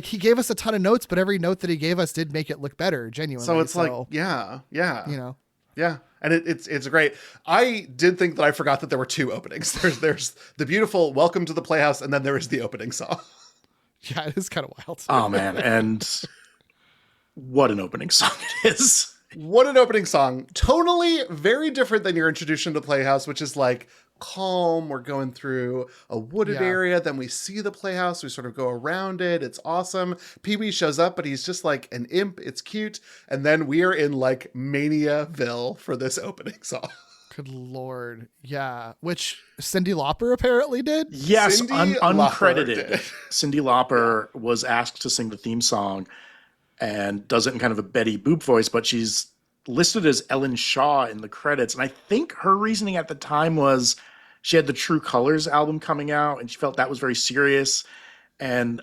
Speaker 4: he gave us a ton of notes, but every note that he gave us did make it look better, genuinely.
Speaker 3: So it's like, yeah. Yeah. And it's great. I did think that I forgot that there were two openings. There's the beautiful welcome to the Playhouse, and then there is the opening song.
Speaker 4: Yeah, it is kind of wild.
Speaker 2: Oh man, and what an opening song it is.
Speaker 3: What an opening song. Tonally very different than your introduction to the Playhouse, which is like calm. We're going through a wooded area. Then we see the Playhouse. We sort of go around it. It's awesome. Pee-wee shows up, but he's just like an imp. It's cute. And then we are in like Maniaville for this opening song.
Speaker 4: Good Lord. Yeah. Which Cyndi Lauper apparently did.
Speaker 2: Yes. Uncredited.
Speaker 3: Did.
Speaker 2: Cyndi Lauper was asked to sing the theme song and does it in kind of a Betty Boop voice, but she's listed as Ellen Shaw in the credits. And I think her reasoning at the time was she had the True Colors album coming out and she felt that was very serious. And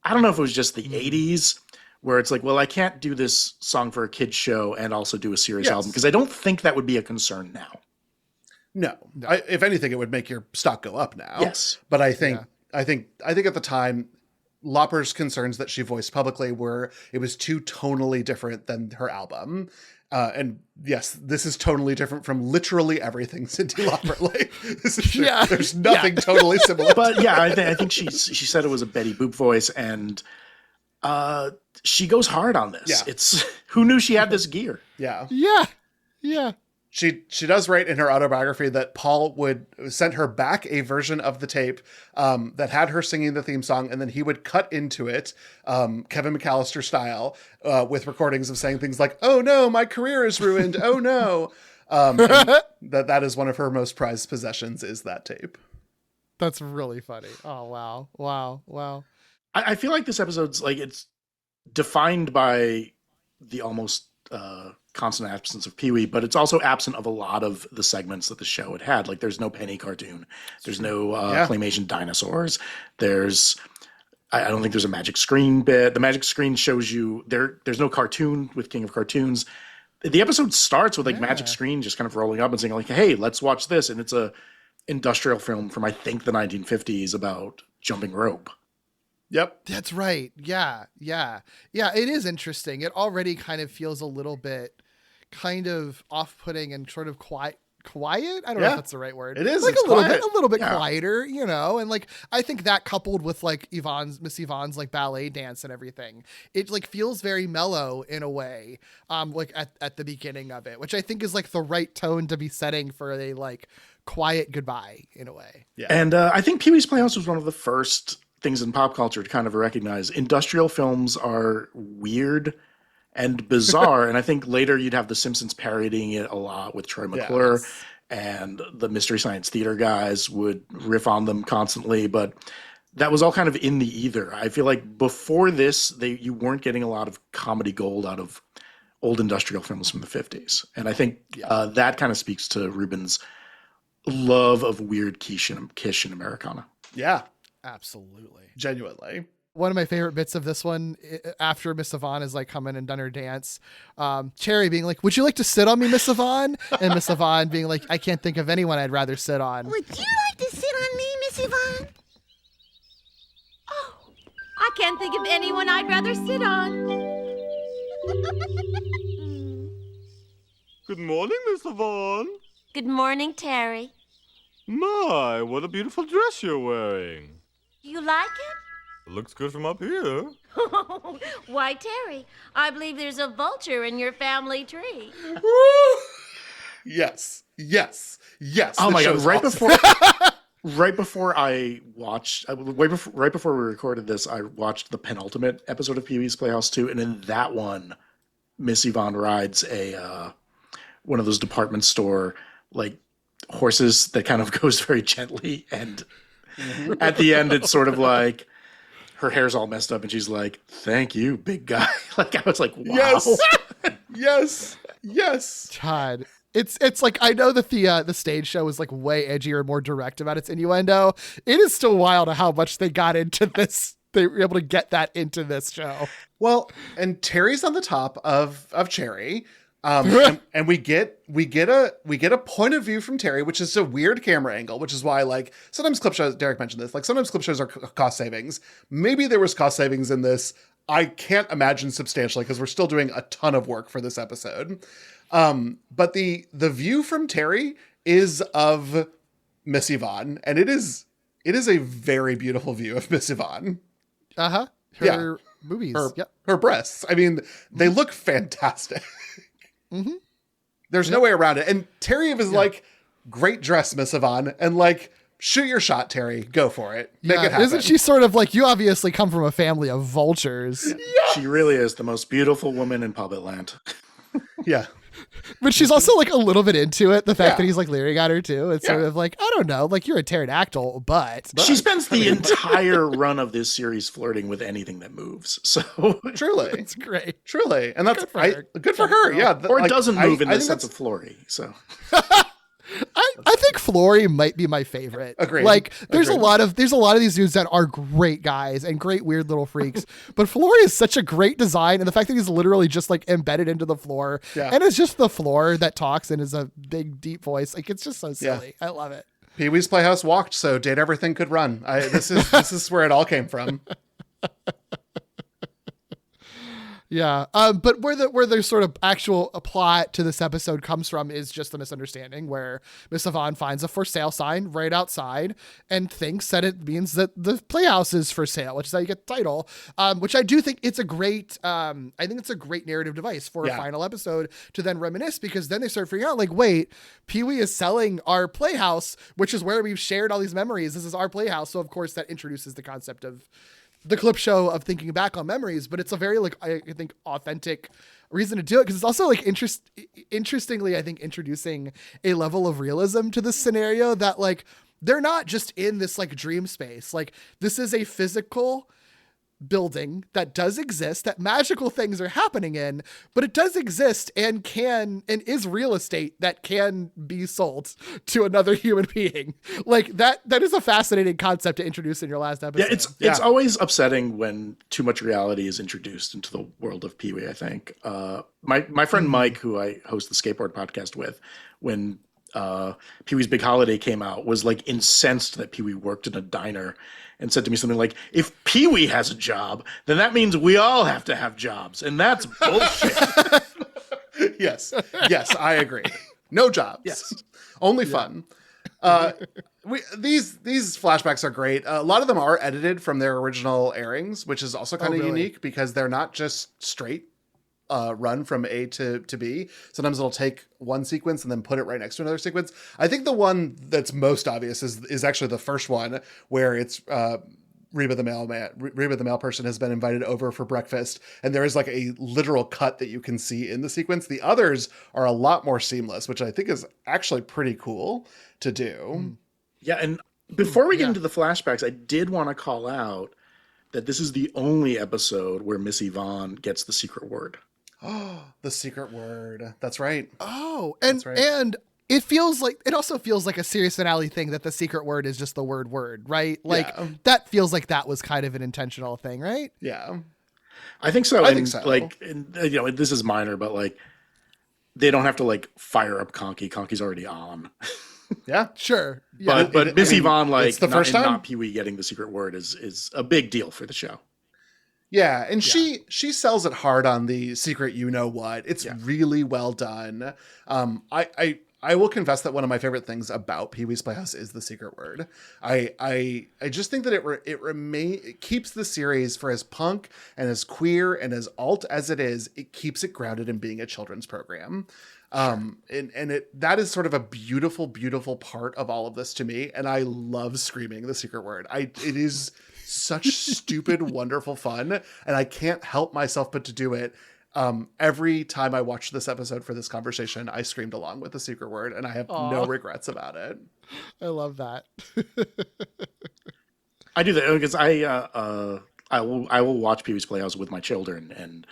Speaker 2: I don't know if it was just the 80s where it's like, well, I can't do this song for a kid's show and also do a serious album, because I don't think that would be a concern now.
Speaker 3: No. If anything, it would make your stock go up now.
Speaker 2: Yes.
Speaker 3: But I think at the time, Lauper's concerns that she voiced publicly were it was too tonally different than her album. And yes, this is totally different from literally everything Cyndi Lauper. Like, there's nothing totally similar.
Speaker 2: But yeah, I think she said it was a Betty Boop voice, and she goes hard on this.
Speaker 3: Yeah.
Speaker 2: It's who knew she had this gear?
Speaker 3: Yeah. She does write in her autobiography that Paul would send her back a version of the tape that had her singing the theme song, and then he would cut into it, Kevin McAllister style, with recordings of saying things like, "Oh no, my career is ruined. Oh no." That is one of her most prized possessions, is that tape.
Speaker 4: That's really funny. Oh, wow.
Speaker 2: I feel like this episode's like, it's defined by the almost constant absence of Pee-wee, but it's also absent of a lot of the segments that the show had. Like, there's no Penny cartoon, there's no claymation dinosaurs, I don't think there's a magic screen bit. The magic screen shows you there's no cartoon with King of Cartoons. The episode starts with like magic screen just kind of rolling up and saying like, "Hey, let's watch this," and it's a industrial film from I think the 1950s about jumping rope.
Speaker 3: Yep.
Speaker 4: That's right. Yeah. It is interesting. It already kind of feels a little bit kind of off-putting and sort of quiet. I don't know if that's the right word.
Speaker 3: It is
Speaker 4: like
Speaker 3: it's
Speaker 4: a little bit
Speaker 2: Yeah.
Speaker 4: quieter, and like I think that coupled with like Miss Yvonne's like ballet dance and everything, it like feels very mellow in a way. Like at the beginning of it, which I think is like the right tone to be setting for a like quiet goodbye in a way.
Speaker 3: Yeah.
Speaker 2: And I think Pee-wee's Playhouse was one of the first things in pop culture to kind of recognize industrial films are weird and bizarre. And I think later you'd have The Simpsons parodying it a lot with Troy McClure, and the Mystery Science Theater guys would riff on them constantly. But that was all kind of in the ether. I feel like before this, you weren't getting a lot of comedy gold out of old industrial films from the 50s. And I think that kind of speaks to Reubens' love of weird quiche and Americana.
Speaker 3: Yeah.
Speaker 4: Absolutely.
Speaker 3: Genuinely.
Speaker 4: One of my favorite bits of this one, after Miss Yvonne has like come in and done her dance, Chairry being like, "Would you like to sit on me, Miss Yvonne?" And Miss Yvonne being like, "I can't think of anyone I'd rather sit on."
Speaker 8: Would you like to sit on me, Miss Yvonne?
Speaker 1: Oh, I can't think of anyone I'd rather sit on.
Speaker 9: Good morning, Miss Yvonne.
Speaker 1: Good morning, Terry.
Speaker 9: My, what a beautiful dress you're wearing.
Speaker 1: You like it?
Speaker 9: It looks good from up here.
Speaker 1: Why, Terry, I believe there's a vulture in your family tree.
Speaker 3: Yes.
Speaker 2: Oh my God! Right
Speaker 3: awesome.
Speaker 2: right before I watched, right before we recorded this, I watched the penultimate episode of Pee-wee's Playhouse 2, and in that one, Miss Yvonne rides one of those department store like horses that kind of goes very gently, and at the end, it's sort of like her hair's all messed up, and she's like, "Thank you, big guy." Like, I was like, "Wow."
Speaker 3: Yes.
Speaker 4: God. It's like, I know that the stage show is like way edgier and more direct about its innuendo. It is still wild how much they got into this. They were able to get that into this show.
Speaker 3: Well, and Terry's on the top of Chairry. And we get a point of view from Terry, which is a weird camera angle, which is why, like, sometimes clip shows, Derek mentioned this, like sometimes clip shows are cost savings. Maybe there was cost savings in this. I can't imagine substantially, because we're still doing a ton of work for this episode. But the view from Terry is of Miss Yvonne, and it is a very beautiful view of Miss Yvonne.
Speaker 4: Her boobies.
Speaker 3: Her breasts. I mean, they look fantastic.
Speaker 4: Mm-hmm.
Speaker 3: There's no way around it. And Terry is like, "Great dress, Miss Yvonne," and like, "Shoot your shot, Terry. Go for it. Make it happen."
Speaker 4: Isn't she sort of like, you obviously come from a family of vultures?
Speaker 2: She really is the most beautiful woman in Puppet Land.
Speaker 3: Yeah.
Speaker 4: But she's also like a little bit into it. The fact that he's like leering at her too. It's sort of like, I don't know, like, you're a pterodactyl, but
Speaker 2: She spends the entire run of this series flirting with anything that moves. So
Speaker 3: Truly.
Speaker 4: it's great.
Speaker 3: Truly. And that's
Speaker 4: Good for her.
Speaker 3: good for her. Yeah.
Speaker 2: or it doesn't move in
Speaker 3: I
Speaker 2: the
Speaker 3: think
Speaker 2: sense
Speaker 3: that's-
Speaker 2: of Flory. So
Speaker 4: I think Flory might be my favorite.
Speaker 3: Agreed.
Speaker 4: Like, there's
Speaker 3: Agreed.
Speaker 4: a lot of these dudes that are great guys and great weird little freaks, but Flory is such a great design, and the fact that he's literally just like embedded into the floor, and it's just the floor that talks and is a big deep voice. Like, it's just so silly. I love it.
Speaker 3: Pee-wee's Playhouse walked, so Date Everything could run. This is where it all came from.
Speaker 4: Yeah. But where the sort of actual plot to this episode comes from is just a misunderstanding where Miss Yvonne finds a for sale sign right outside and thinks that it means that the Playhouse is for sale, which is how you get the title. Which I do think it's a great, narrative device for a final episode to then reminisce, because then they start figuring out like, wait, Pee-wee is selling our Playhouse, which is where we've shared all these memories. This is our Playhouse. So of course that introduces the concept of the clip show of thinking back on memories, but it's a very, like, I think authentic reason to do it. Cause it's also like interestingly, I think introducing a level of realism to this scenario that like, they're not just in this like dream space. Like this is a physical building that does exist, that magical things are happening in, but it does exist and is real estate that can be sold to another human being. Like that is a fascinating concept to introduce in your last episode.
Speaker 2: Yeah, it's always upsetting when too much reality is introduced into the world of Pee-wee, I think. My friend Mike, who I host the skateboard podcast with, when Pee-wee's Big Holiday came out, was like incensed that Pee-wee worked in a diner, and said to me something like, if Pee-wee has a job, then that means we all have to have jobs. And that's bullshit.
Speaker 3: Yes, I agree. No jobs.
Speaker 2: Yes.
Speaker 3: Only fun. These flashbacks are great. A lot of them are edited from their original airings, which is also kind of unique because they're not just straight run from A to B. Sometimes it'll take one sequence and then put it right next to another sequence. I think the one that's most obvious is actually the first one, where it's Reba the mail person has been invited over for breakfast, and there is like a literal cut that you can see in the sequence. The others are a lot more seamless, which I think is actually pretty cool to do.
Speaker 2: Yeah, and before we get into the flashbacks, I did want to call out that this is the only episode where Miss Yvonne gets the secret word.
Speaker 3: Oh, the secret word. That's right.
Speaker 4: Oh, and it also feels like a series finale thing that the secret word is just the word, right? Like that feels like that was kind of an intentional thing, right?
Speaker 3: Yeah.
Speaker 2: I think so.
Speaker 3: I think so.
Speaker 2: Like, this is minor, but like, they don't have to like fire up Conky. Conky's already on.
Speaker 3: Yeah,
Speaker 2: sure. Yeah. But Miss Yvonne, like,
Speaker 3: it's the first time
Speaker 2: not Pee-wee getting the secret word is a big deal for the show.
Speaker 3: Yeah, and she sells it hard on the secret you know what. It's really well done. I will confess that one of my favorite things about Pee-wee's Playhouse is the secret word. I just think that it keeps the series, for as punk and as queer and as alt as it is, it keeps it grounded in being a children's program. That is sort of a beautiful, beautiful part of all of this to me. And I love screaming the secret word. It is such stupid, wonderful fun. And I can't help myself but to do it. Every time I watched this episode for this conversation, I screamed along with the secret word, and I have no regrets about it.
Speaker 4: I love that.
Speaker 2: I do that because I will watch Pee-wee's Playhouse with my children, and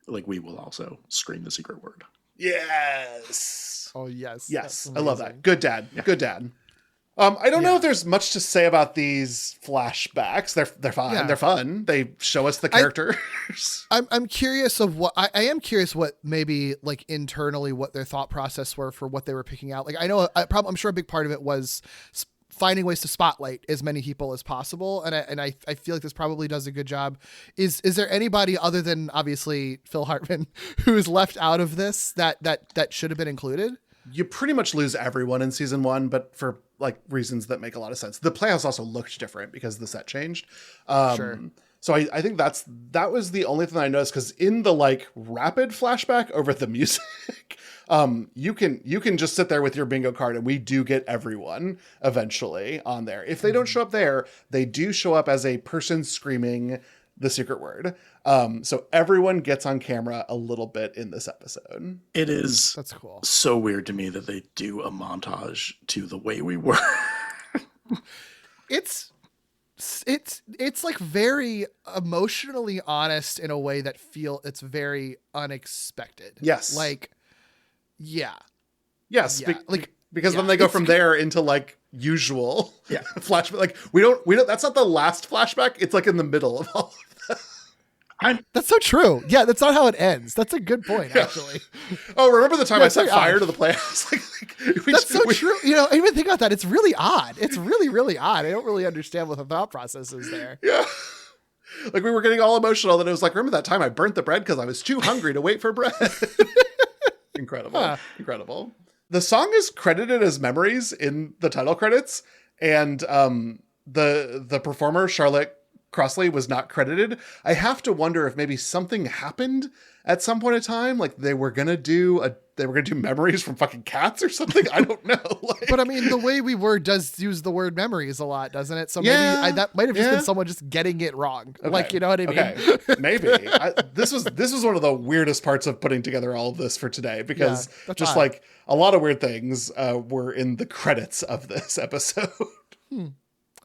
Speaker 2: like we will also scream the secret word.
Speaker 3: Yes.
Speaker 4: Oh yes.
Speaker 3: Yes. I love that. Good dad. Yeah. Good dad. I don't know if there's much to say about these flashbacks. They're fine. Yeah. They're fun. They show us the characters.
Speaker 4: I'm curious of what I am curious what maybe like internally what their thought process were for what they were picking out. Like I know I'm sure a big part of it was finding ways to spotlight as many people as possible. And I feel like this probably does a good job. Is there anybody other than obviously Phil Hartman who's left out of this that should have been included?
Speaker 3: You pretty much lose everyone in season one, but for like reasons that make a lot of sense. The Playhouse also looked different because the set changed.
Speaker 4: Sure.
Speaker 3: So I think that was the only thing I noticed, because in the like rapid flashback over the music, you can just sit there with your bingo card, and we do get everyone eventually on there. If they don't show up there, they do show up as a person screaming the secret word. So everyone gets on camera a little bit in this episode.
Speaker 2: That's cool. So weird to me that they do a montage to The Way We Were.
Speaker 4: It's like very emotionally honest in a way that it's very unexpected.
Speaker 3: Yes.
Speaker 4: Like, yeah.
Speaker 3: Yes. Yeah. Because then they go from there into like usual flashback. Like we don't, that's not the last flashback. It's like in the middle of all of that.
Speaker 4: That's so true. Yeah, that's not how it ends. That's a good point, actually.
Speaker 3: Oh, remember the time I set fire to the Playhouse?
Speaker 4: That's so true. You know, I even think about that. It's really odd. It's really, really odd. I don't really understand what the thought process is there.
Speaker 3: Yeah. Like we were getting all emotional that it was like, remember that time I burnt the bread because I was too hungry to wait for bread. Incredible. Incredible. The song is credited as Memories in the title credits. And the performer, Charlotte Crossley, was not credited. I have to wonder if maybe something happened at some point in time. Like they were going to do Memories from fucking Cats or something. I don't know.
Speaker 4: But I mean, the Way We Were does use the word memories a lot, doesn't it? So maybe that might have just been someone just getting it wrong.
Speaker 3: Okay.
Speaker 4: Like, you know what I mean?
Speaker 3: Okay. Maybe. This was one of the weirdest parts of putting together all of this for today, because just
Speaker 4: odd.
Speaker 3: like a lot of weird things were in the credits of this episode.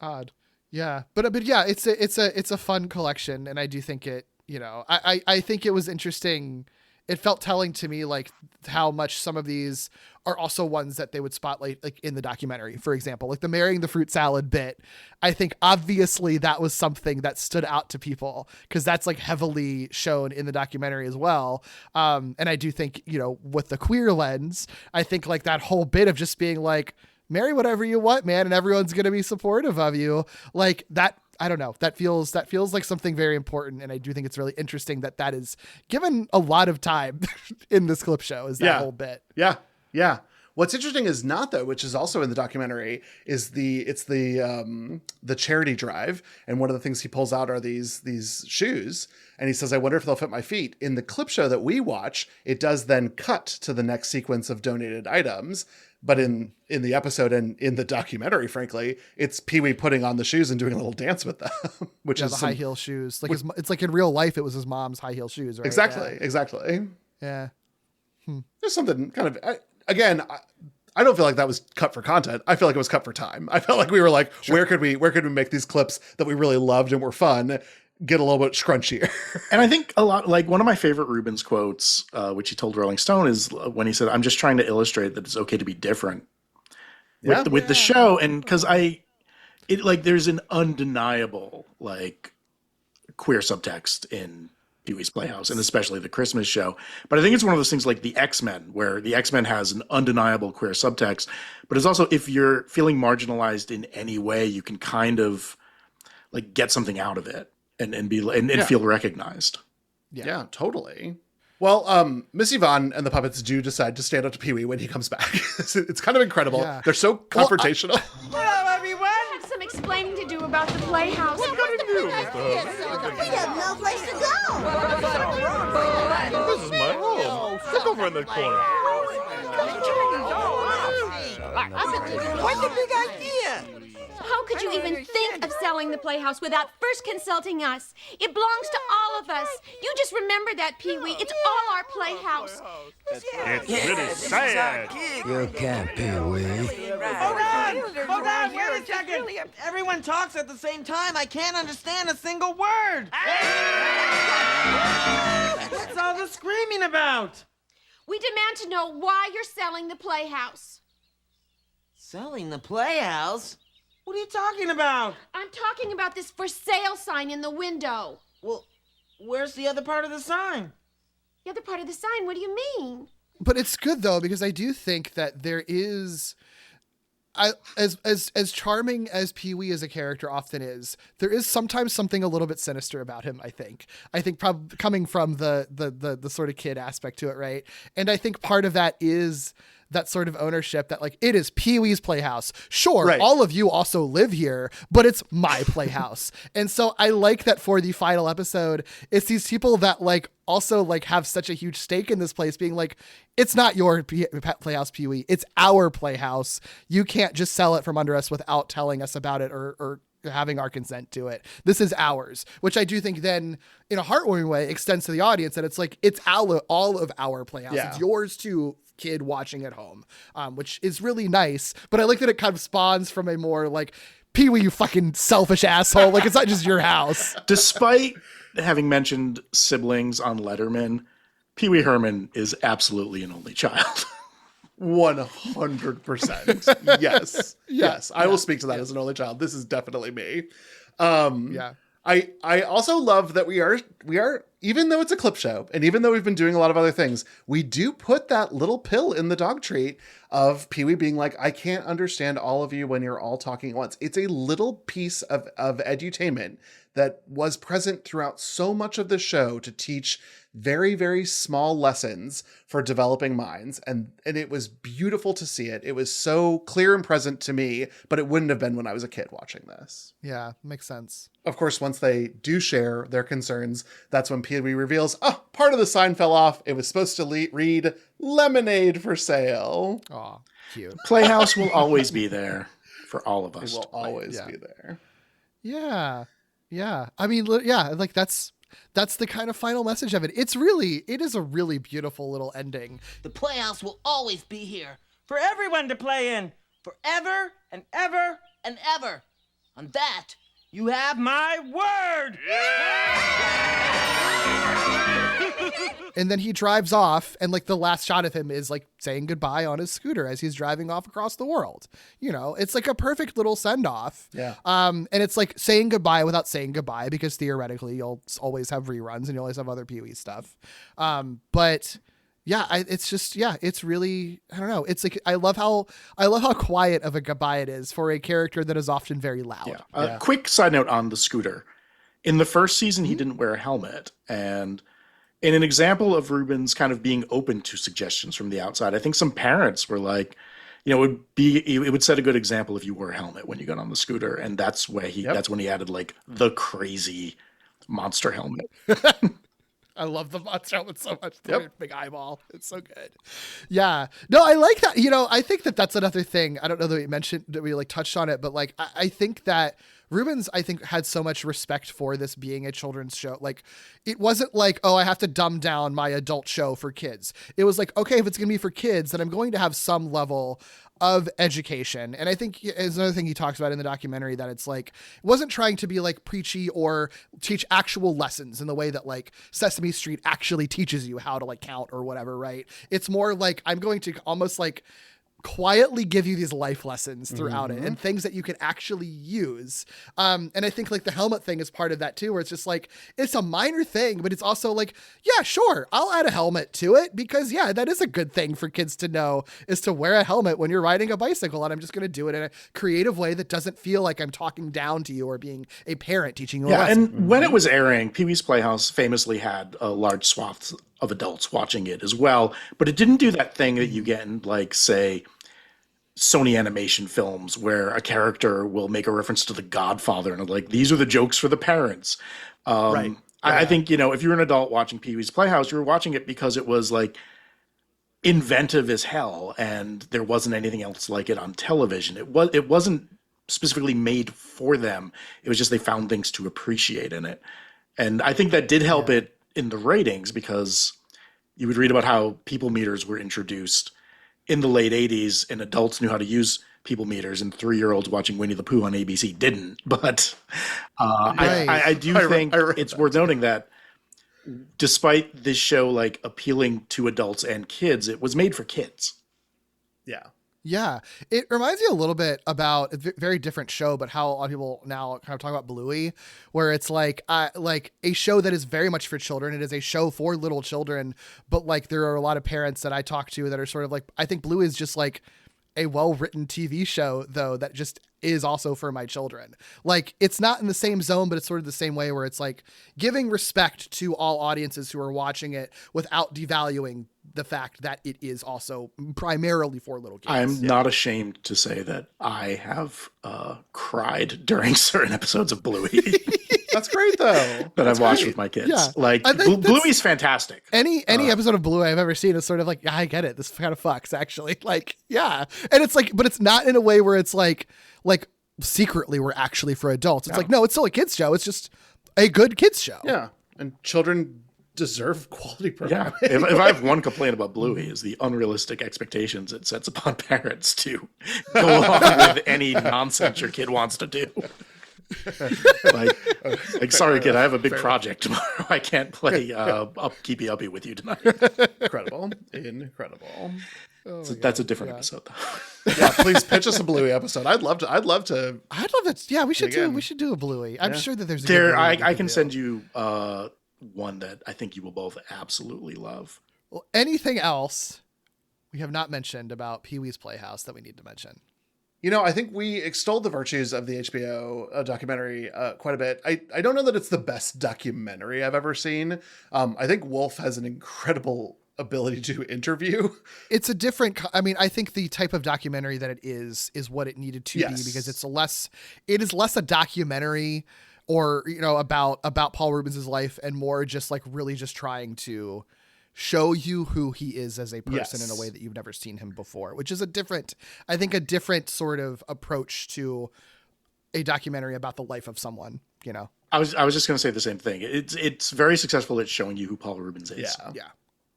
Speaker 4: Odd. Yeah. But yeah, it's a fun collection. And I do think it, you know, I think it was interesting. It felt telling to me, like how much some of these are also ones that they would spotlight, like in the documentary, for example, like the marrying the fruit salad bit. I think obviously that was something that stood out to people because that's like heavily shown in the documentary as well. And I do think, you know, with the queer lens, I think like that whole bit of just being like, marry whatever you want, man, and everyone's going to be supportive of you. Like that, I don't know. That feels like something very important. And I do think it's really interesting that is given a lot of time in this clip show, is that whole bit.
Speaker 3: Yeah. Yeah. What's interesting is not, though, which is also in the documentary, is the charity drive. And one of the things he pulls out are these shoes. And he says, I wonder if they'll fit my feet. In the clip show that we watch, it does then cut to the next sequence of donated items. But in the episode and in the documentary, frankly, it's Pee-wee putting on the shoes and doing a little dance with them, which is
Speaker 4: the high heel shoes. Like it's like in real life, it was his mom's high heel shoes, right?
Speaker 3: Exactly.
Speaker 4: Yeah.
Speaker 3: There's something kind of, again, I don't feel like that was cut for content. I feel like it was cut for time. I felt like we were like, where could we make these clips that we really loved and were fun get a little bit scrunchier?
Speaker 2: And I think a lot, like one of my favorite Reubens quotes, which he told Rolling Stone, is when he said, I'm just trying to illustrate that it's okay to be different with the show. And because there's an undeniable like queer subtext in Pee-wee's Playhouse, and especially the Christmas show. But I think it's one of those things like the X-Men, where the X-Men has an undeniable queer subtext, but it's also, if you're feeling marginalized in any way, you can kind of like get something out of it and feel recognized.
Speaker 3: Yeah, totally. Well, Miss Yvonne and the puppets do decide to stand up to Pee-wee when he comes back. It's kind of incredible. Yeah. They're so confrontational.
Speaker 1: Hello, everyone. I have some explaining to do about the Playhouse.
Speaker 9: What are you gonna do?
Speaker 8: We have no place to go.
Speaker 9: This is my home. Look over in the corner.
Speaker 10: What's the big idea?
Speaker 1: How could you even think of selling the Playhouse without first consulting us? It belongs to all of us. You just remember that, Pee-wee. It's all our Playhouse.
Speaker 9: It's really sad.
Speaker 11: You can't, Pee-wee.
Speaker 10: Hold on, wait a second. Everyone talks at the same time. I can't understand a single word. What's all the screaming about?
Speaker 1: We demand to know why you're selling the Playhouse.
Speaker 10: Selling the Playhouse? What are you talking about?
Speaker 1: I'm talking about this for sale sign in the window.
Speaker 10: Well, where's the other part of the sign?
Speaker 1: The other part of the sign? What do you mean?
Speaker 4: But it's good though, because I do think that there is, as charming as Pee-wee as a character often is, there is sometimes something a little bit sinister about him. I think probably coming from the sort of kid aspect to it, right? And I think part of that is that sort of ownership that like, it is Pee-wee's Playhouse. Sure, right. All of you also live here, but it's my Playhouse. And so I like that for the final episode, it's these people that like also like have such a huge stake in this place being like, it's not your Playhouse, Pee-wee. It's our Playhouse. You can't just sell it from under us without telling us about it or having our consent to it. This is ours, which I do think then in a heartwarming way extends to the audience that it's like, it's all of our Playhouse. Yeah. It's yours too, kid watching at home, which is really nice. But I like that it kind of spawns from a more like, Pee-wee, you fucking selfish asshole. Like, it's not just your house.
Speaker 2: Despite having mentioned siblings on Letterman, Pee-wee Herman is absolutely an only child.
Speaker 3: 100%. Yes. I will speak to that as an only child. This is definitely me. I also love that we are, even though it's a clip show, and even though we've been doing a lot of other things, we do put that little pill in the dog treat of Pee-wee being like, I can't understand all of you when you're all talking at once. It's a little piece of edutainment that was present throughout so much of the show to teach very, very small lessons for developing minds. And it was beautiful to see it. It was so clear and present to me, but it wouldn't have been when I was a kid watching this.
Speaker 4: Yeah, makes sense.
Speaker 3: Of course, once they do share their concerns, that's when Pee-wee reveals, part of the sign fell off. It was supposed to read lemonade for sale.
Speaker 4: Aw, cute.
Speaker 2: Playhouse will always be there for all of
Speaker 3: It
Speaker 2: us.
Speaker 3: will
Speaker 2: to play.
Speaker 3: always be there.
Speaker 4: Yeah. Yeah. I mean, yeah, like that's the kind of final message of it. It is a really beautiful little ending.
Speaker 10: The Playhouse will always be here for everyone to play in forever and ever and ever. On that, you have my word.
Speaker 4: And then he drives off, and like the last shot of him is like saying goodbye on his scooter as he's driving off across the world. You know, it's like a perfect little send off.
Speaker 3: Yeah.
Speaker 4: And it's like saying goodbye without saying goodbye, because theoretically you'll always have reruns and you always have other Pee-wee stuff. But yeah, it's really, I don't know. It's like, I love how quiet of a goodbye it is for a character that is often very loud.
Speaker 2: Yeah. Quick side note on the scooter. In the first season, he didn't wear a helmet. And in an example of Reubens kind of being open to suggestions from the outside, I think some parents were like, it would set a good example if you wore a helmet when you got on the scooter. And that's where that's when he added like the crazy monster helmet.
Speaker 4: I love the monster helmet so much. The big eyeball. It's so good. Yeah. No, I like that. I think that that's another thing. I don't know that we like touched on it, but like, I think that Reubens, had so much respect for this being a children's show. Like, it wasn't like, I have to dumb down my adult show for kids. It was like, okay, if it's going to be for kids, then I'm going to have some level of education. And I think is another thing he talks about in the documentary, that it's like, it wasn't trying to be like preachy or teach actual lessons in the way that like Sesame Street actually teaches you how to like count or whatever, right? It's more like, I'm going to almost like quietly give you these life lessons throughout it and things that you can actually use. And I think like the helmet thing is part of that too, where it's just like, it's a minor thing, but it's also like, yeah, sure, I'll add a helmet to it because that is a good thing for kids to know, is to wear a helmet when you're riding a bicycle. And I'm just going to do it in a creative way that doesn't feel like I'm talking down to you or being a parent teaching you a lesson.
Speaker 2: And when it was airing, Pee-wee's Playhouse famously had a large swath of adults watching it as well, but it didn't do that thing that you get in like, say, Sony animation films where a character will make a reference to The Godfather and like, these are the jokes for the parents.
Speaker 3: Right.
Speaker 2: I think, if you're an adult watching Pee-wee's Playhouse, you were watching it because it was like inventive as hell and there wasn't anything else like it on television. It wasn't specifically made for them. It was just they found things to appreciate in it. And I think that did help it in the ratings, because you would read about how people meters were introduced in the late 80s and adults knew how to use people meters, and 3-year-olds watching Winnie the Pooh on ABC didn't. But I do think it's worth noting that despite this show like appealing to adults and kids, it was made for kids.
Speaker 3: Yeah.
Speaker 4: Yeah. It reminds me a little bit about a very different show, but how a lot of people now kind of talk about Bluey, where it's like a show that is very much for children. It is a show for little children, but like there are a lot of parents that I talk to that are sort of like, I think Bluey is just like a well-written TV show though, that just is also for my children. Like, it's not in the same zone, but it's sort of the same way where it's like giving respect to all audiences who are watching it without devaluing the fact that it is also primarily for little kids.
Speaker 2: I'm not ashamed to say that I have cried during certain episodes of Bluey.
Speaker 3: That's great though.
Speaker 2: that I've watched with my kids.
Speaker 4: Yeah.
Speaker 2: Like Bluey's fantastic.
Speaker 4: Any episode of Bluey I've ever seen is sort of like, yeah, I get it. This kind of fucks actually. Like, yeah. And it's like, but it's not in a way where it's like secretly we're actually for adults. It's like, no, it's still a kids show. It's just a good kids show.
Speaker 3: Yeah. And children deserve quality programming.
Speaker 2: Yeah. If I have one complaint about Bluey is the unrealistic expectations it sets upon parents to go along with any nonsense your kid wants to do. like sorry kid, I have a big project tomorrow. I can't play Keepy Uppy with you tonight.
Speaker 3: Incredible.
Speaker 2: So that's a different episode though.
Speaker 3: Yeah, please pitch us a Bluey episode. I'd love to.
Speaker 4: Yeah, we should do a Bluey. I'm sure that there's a good Bluey
Speaker 2: I can send you one that I think you will both absolutely love.
Speaker 4: Well, anything else we have not mentioned about Pee-wee's Playhouse that we need to mention?
Speaker 3: I think we extolled the virtues of the HBO documentary quite a bit. I don't know that it's the best documentary I've ever seen. I think Wolf has an incredible ability to interview.
Speaker 4: It's a different, I think the type of documentary that it is what it needed to be, because it is less a documentary or, about Paul Reubens' life and more just like really just trying to show you who he is as a person in a way that you've never seen him before, which is a different sort of approach to a documentary about the life of someone,
Speaker 2: I was just going to say the same thing. It's very successful at showing you who Paul Reubens is.
Speaker 3: Yeah.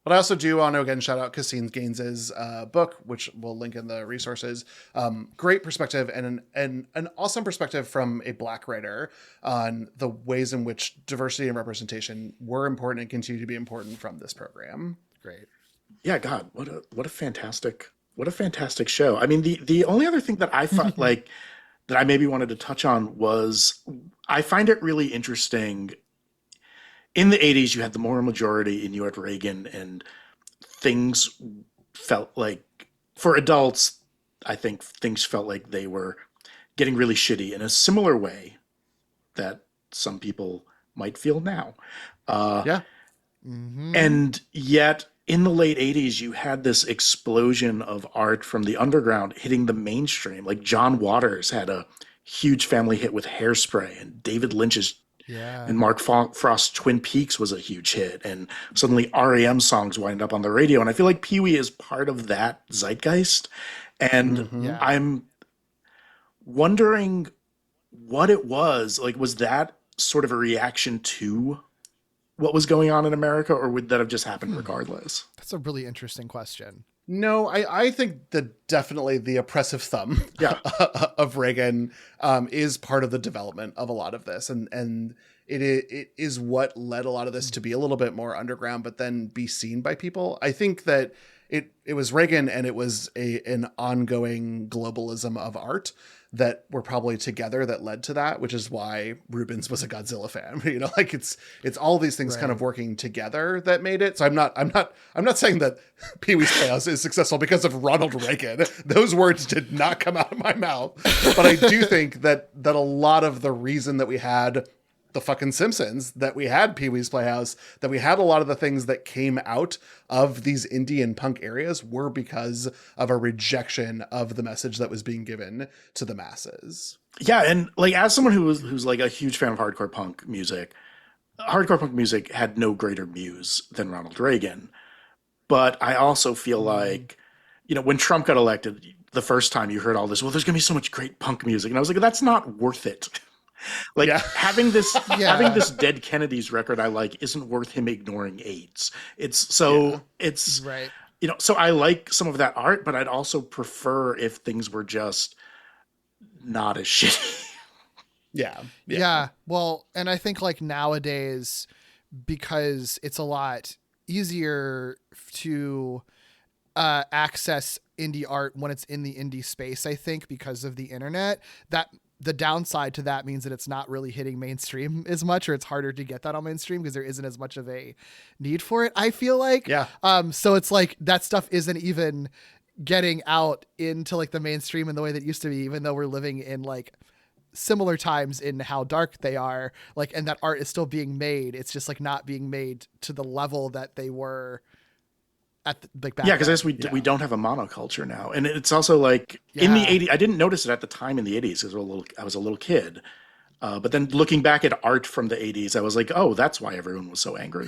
Speaker 3: But I also do want to again shout out Caseen Gaines's book, which we'll link in the resources. Great perspective and an awesome perspective from a Black writer on the ways in which diversity and representation were important and continue to be important from this program.
Speaker 4: Great.
Speaker 2: Yeah, God, what a fantastic show. I mean, the only other thing that I thought like that I maybe wanted to touch on was I find it really interesting. In the 80s, you had the moral majority, and you had Reagan, and things felt like, for adults, I think things felt like they were getting really shitty in a similar way that some people might feel now. And yet, in the late 80s, you had this explosion of art from the underground hitting the mainstream. Like John Waters had a huge family hit with Hairspray, and David Lynch's and Mark Frost's Twin Peaks was a huge hit, and suddenly REM songs wind up on the radio. And I feel like Pee-wee is part of that zeitgeist. And I'm wondering what it was. Like, was that sort of a reaction to what was going on in America, or would that have just happened regardless?
Speaker 4: That's a really interesting question.
Speaker 3: No, I think that definitely the oppressive thumb of Reagan is part of the development of a lot of this. And it is what led a lot of this to be a little bit more underground, but then be seen by people. I think that it was Reagan, and it was an ongoing globalism of art that were probably together that led to that, which is why Reubens was a Godzilla fan. Like it's all these things kind of working together that made it. So I'm not saying that Pee-wee's Playhouse is successful because of Ronald Reagan. Those words did not come out of my mouth. But I do think that a lot of the reason that we had the fucking Simpsons, that we had Pee-wee's Playhouse, that we had a lot of the things that came out of these indie and punk areas were because of a rejection of the message that was being given to the masses.
Speaker 2: Yeah, and like as someone who's like a huge fan of hardcore punk music had no greater muse than Ronald Reagan. But I also feel like, when Trump got elected, the first time you heard all this, well, there's going to be so much great punk music. And I was like, that's not worth it. Like having this Dead Kennedys record I like isn't worth him ignoring AIDS. It's right. So I like some of that art, but I'd also prefer if things were just not as shitty.
Speaker 4: Yeah. Well, and I think like nowadays, because it's a lot easier to access indie art when it's in the indie space, I think because of the internet, that the downside to that means that it's not really hitting mainstream as much, or it's harder to get that on mainstream because there isn't as much of a need for it, I feel like. So it's like that stuff isn't even getting out into like the mainstream in the way that it used to be, even though we're living in like similar times in how dark they are, like, and that art is still being made. It's just like not being made to the level that they were at the, like back
Speaker 2: because I guess we don't have a monoculture now, and it's also like in the 80s. I didn't notice it at the time in the 80s because I was a little kid, but then looking back at art from the 80s, I was like, oh, that's why everyone was so angry.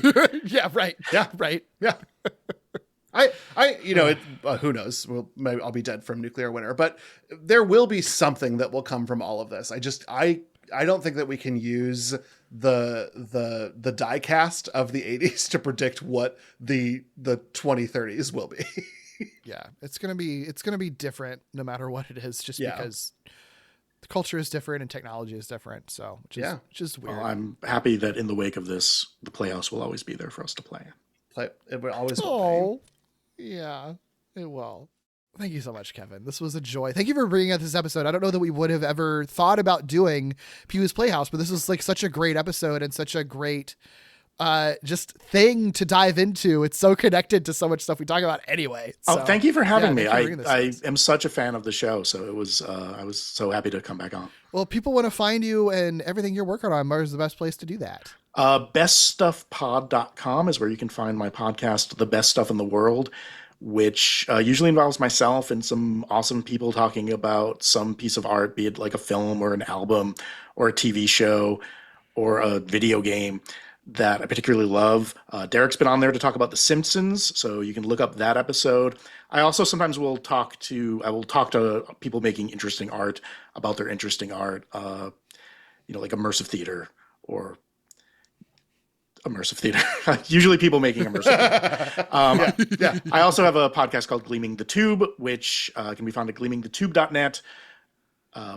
Speaker 4: Right.
Speaker 3: Who knows? Well, maybe I'll be dead from nuclear winter, but there will be something that will come from all of this. I don't think that we can use the die cast of the 80s to predict what the 2030s will be.
Speaker 4: It's gonna be different no matter what it is, just because the culture is different and technology is different. So which is weird.
Speaker 2: Well, I'm happy that in the wake of this, the Playhouse will always be there for us to play.
Speaker 3: It will always.
Speaker 4: Yeah, it will. Thank you so much, Kevin. This was a joy. Thank you for bringing out this episode. I don't know that we would have ever thought about doing Pee-wee's Playhouse, but this is like such a great episode and such a great just thing to dive into. It's so connected to so much stuff we talk about anyway. So,
Speaker 2: thank you for having me.
Speaker 4: thank you for bringing
Speaker 2: I
Speaker 4: this.
Speaker 2: am such a fan of the show, so it was I was so happy to come back on.
Speaker 4: Well, people want to find you and everything you're working on. Where's the best place to do that?
Speaker 2: Beststuffpod.com is where you can find my podcast, The Best Stuff in the World, which usually involves myself and some awesome people talking about some piece of art, be it like a film or an album or a TV show or a video game that I particularly love. Derek's been on there to talk about The Simpsons, so you can look up that episode. I also sometimes will talk to people making interesting art about their interesting art, like immersive theater or immersive theater. Usually people making immersive theater. I also have a podcast called Gleaming the Tube, which can be found at gleamingthetube.net.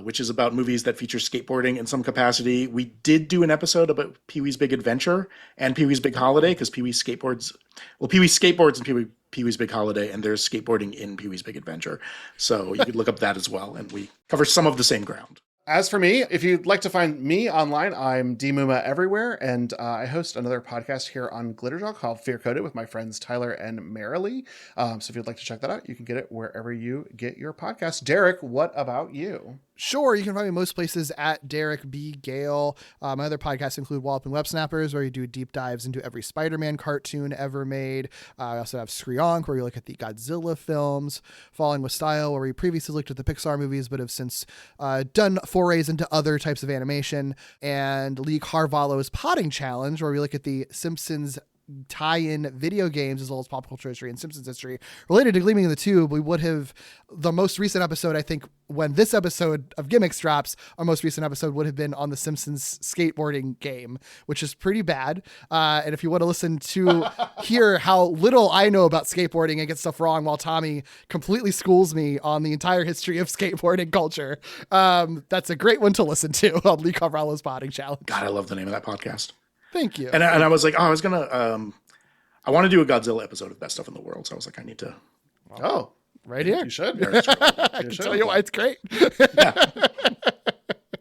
Speaker 2: Which is about movies that feature skateboarding in some capacity. We did do an episode about Pee-wee's Big Adventure and Pee-wee's Big Holiday, because Pee-wee skateboards in Pee-wee's Big Holiday, and there's skateboarding in Pee-wee's Big Adventure. So you could look up that as well, and we cover some of the same ground.
Speaker 3: As for me, if you'd like to find me online, I'm DMuma everywhere, and I host another podcast here on Glitterjaw called Fear Coded with my friends Tyler and Marilee. So if you'd like to check that out, you can get it wherever you get your podcast. Derek, what about you?
Speaker 4: Sure, you can find me most places at Derek B. Gale. My other podcasts include Wallop and Web Snappers, where you do deep dives into every Spider-Man cartoon ever made. I also have Screonk, where you look at the Godzilla films. Falling with Style, where we previously looked at the Pixar movies, but have since done forays into other types of animation. And Lee Carvalho's Potting Challenge, where we look at the Simpsons tie-in video games as well as pop culture history and Simpsons history related to Gleaming in the Tube. We would have the most recent episode, I think, when this episode of Gimmicks drops, our most recent episode would have been on the Simpsons skateboarding game, which is pretty bad. And if you want to listen to hear how little I know about skateboarding and get stuff wrong while Tommy completely schools me on the entire history of skateboarding culture, that's a great one to listen to on Lee Carvalho's Potting Challenge.
Speaker 2: God, I love the name of that podcast.
Speaker 4: Thank you.
Speaker 2: And I was like, I want to do a Godzilla episode of Best Stuff in the World. So I was like, I need to.
Speaker 3: Oh,
Speaker 4: right here.
Speaker 3: You should.
Speaker 4: I can tell you why it's great.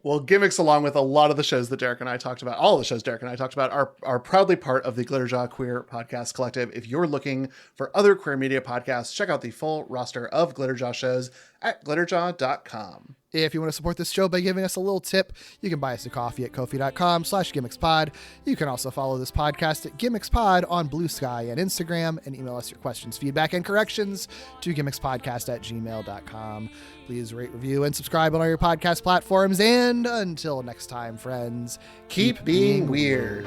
Speaker 3: Well, Gimmicks, along with a lot of the shows that Derek and I talked about, all the shows Derek and I talked about, are proudly part of the Glitterjaw Queer Podcast Collective. If you're looking for other queer media podcasts, check out the full roster of Glitterjaw shows at glitterjaw.com.
Speaker 4: If you want to support this show by giving us a little tip, you can buy us a coffee at ko-fi.com/gimmickspod. You can also follow this podcast at gimmickspod on Blue Sky and Instagram, and email us your questions, feedback, and corrections to gimmickspodcast@gmail.com. Please rate, review, and subscribe on all your podcast platforms. And until next time, friends,
Speaker 3: Keep being weird.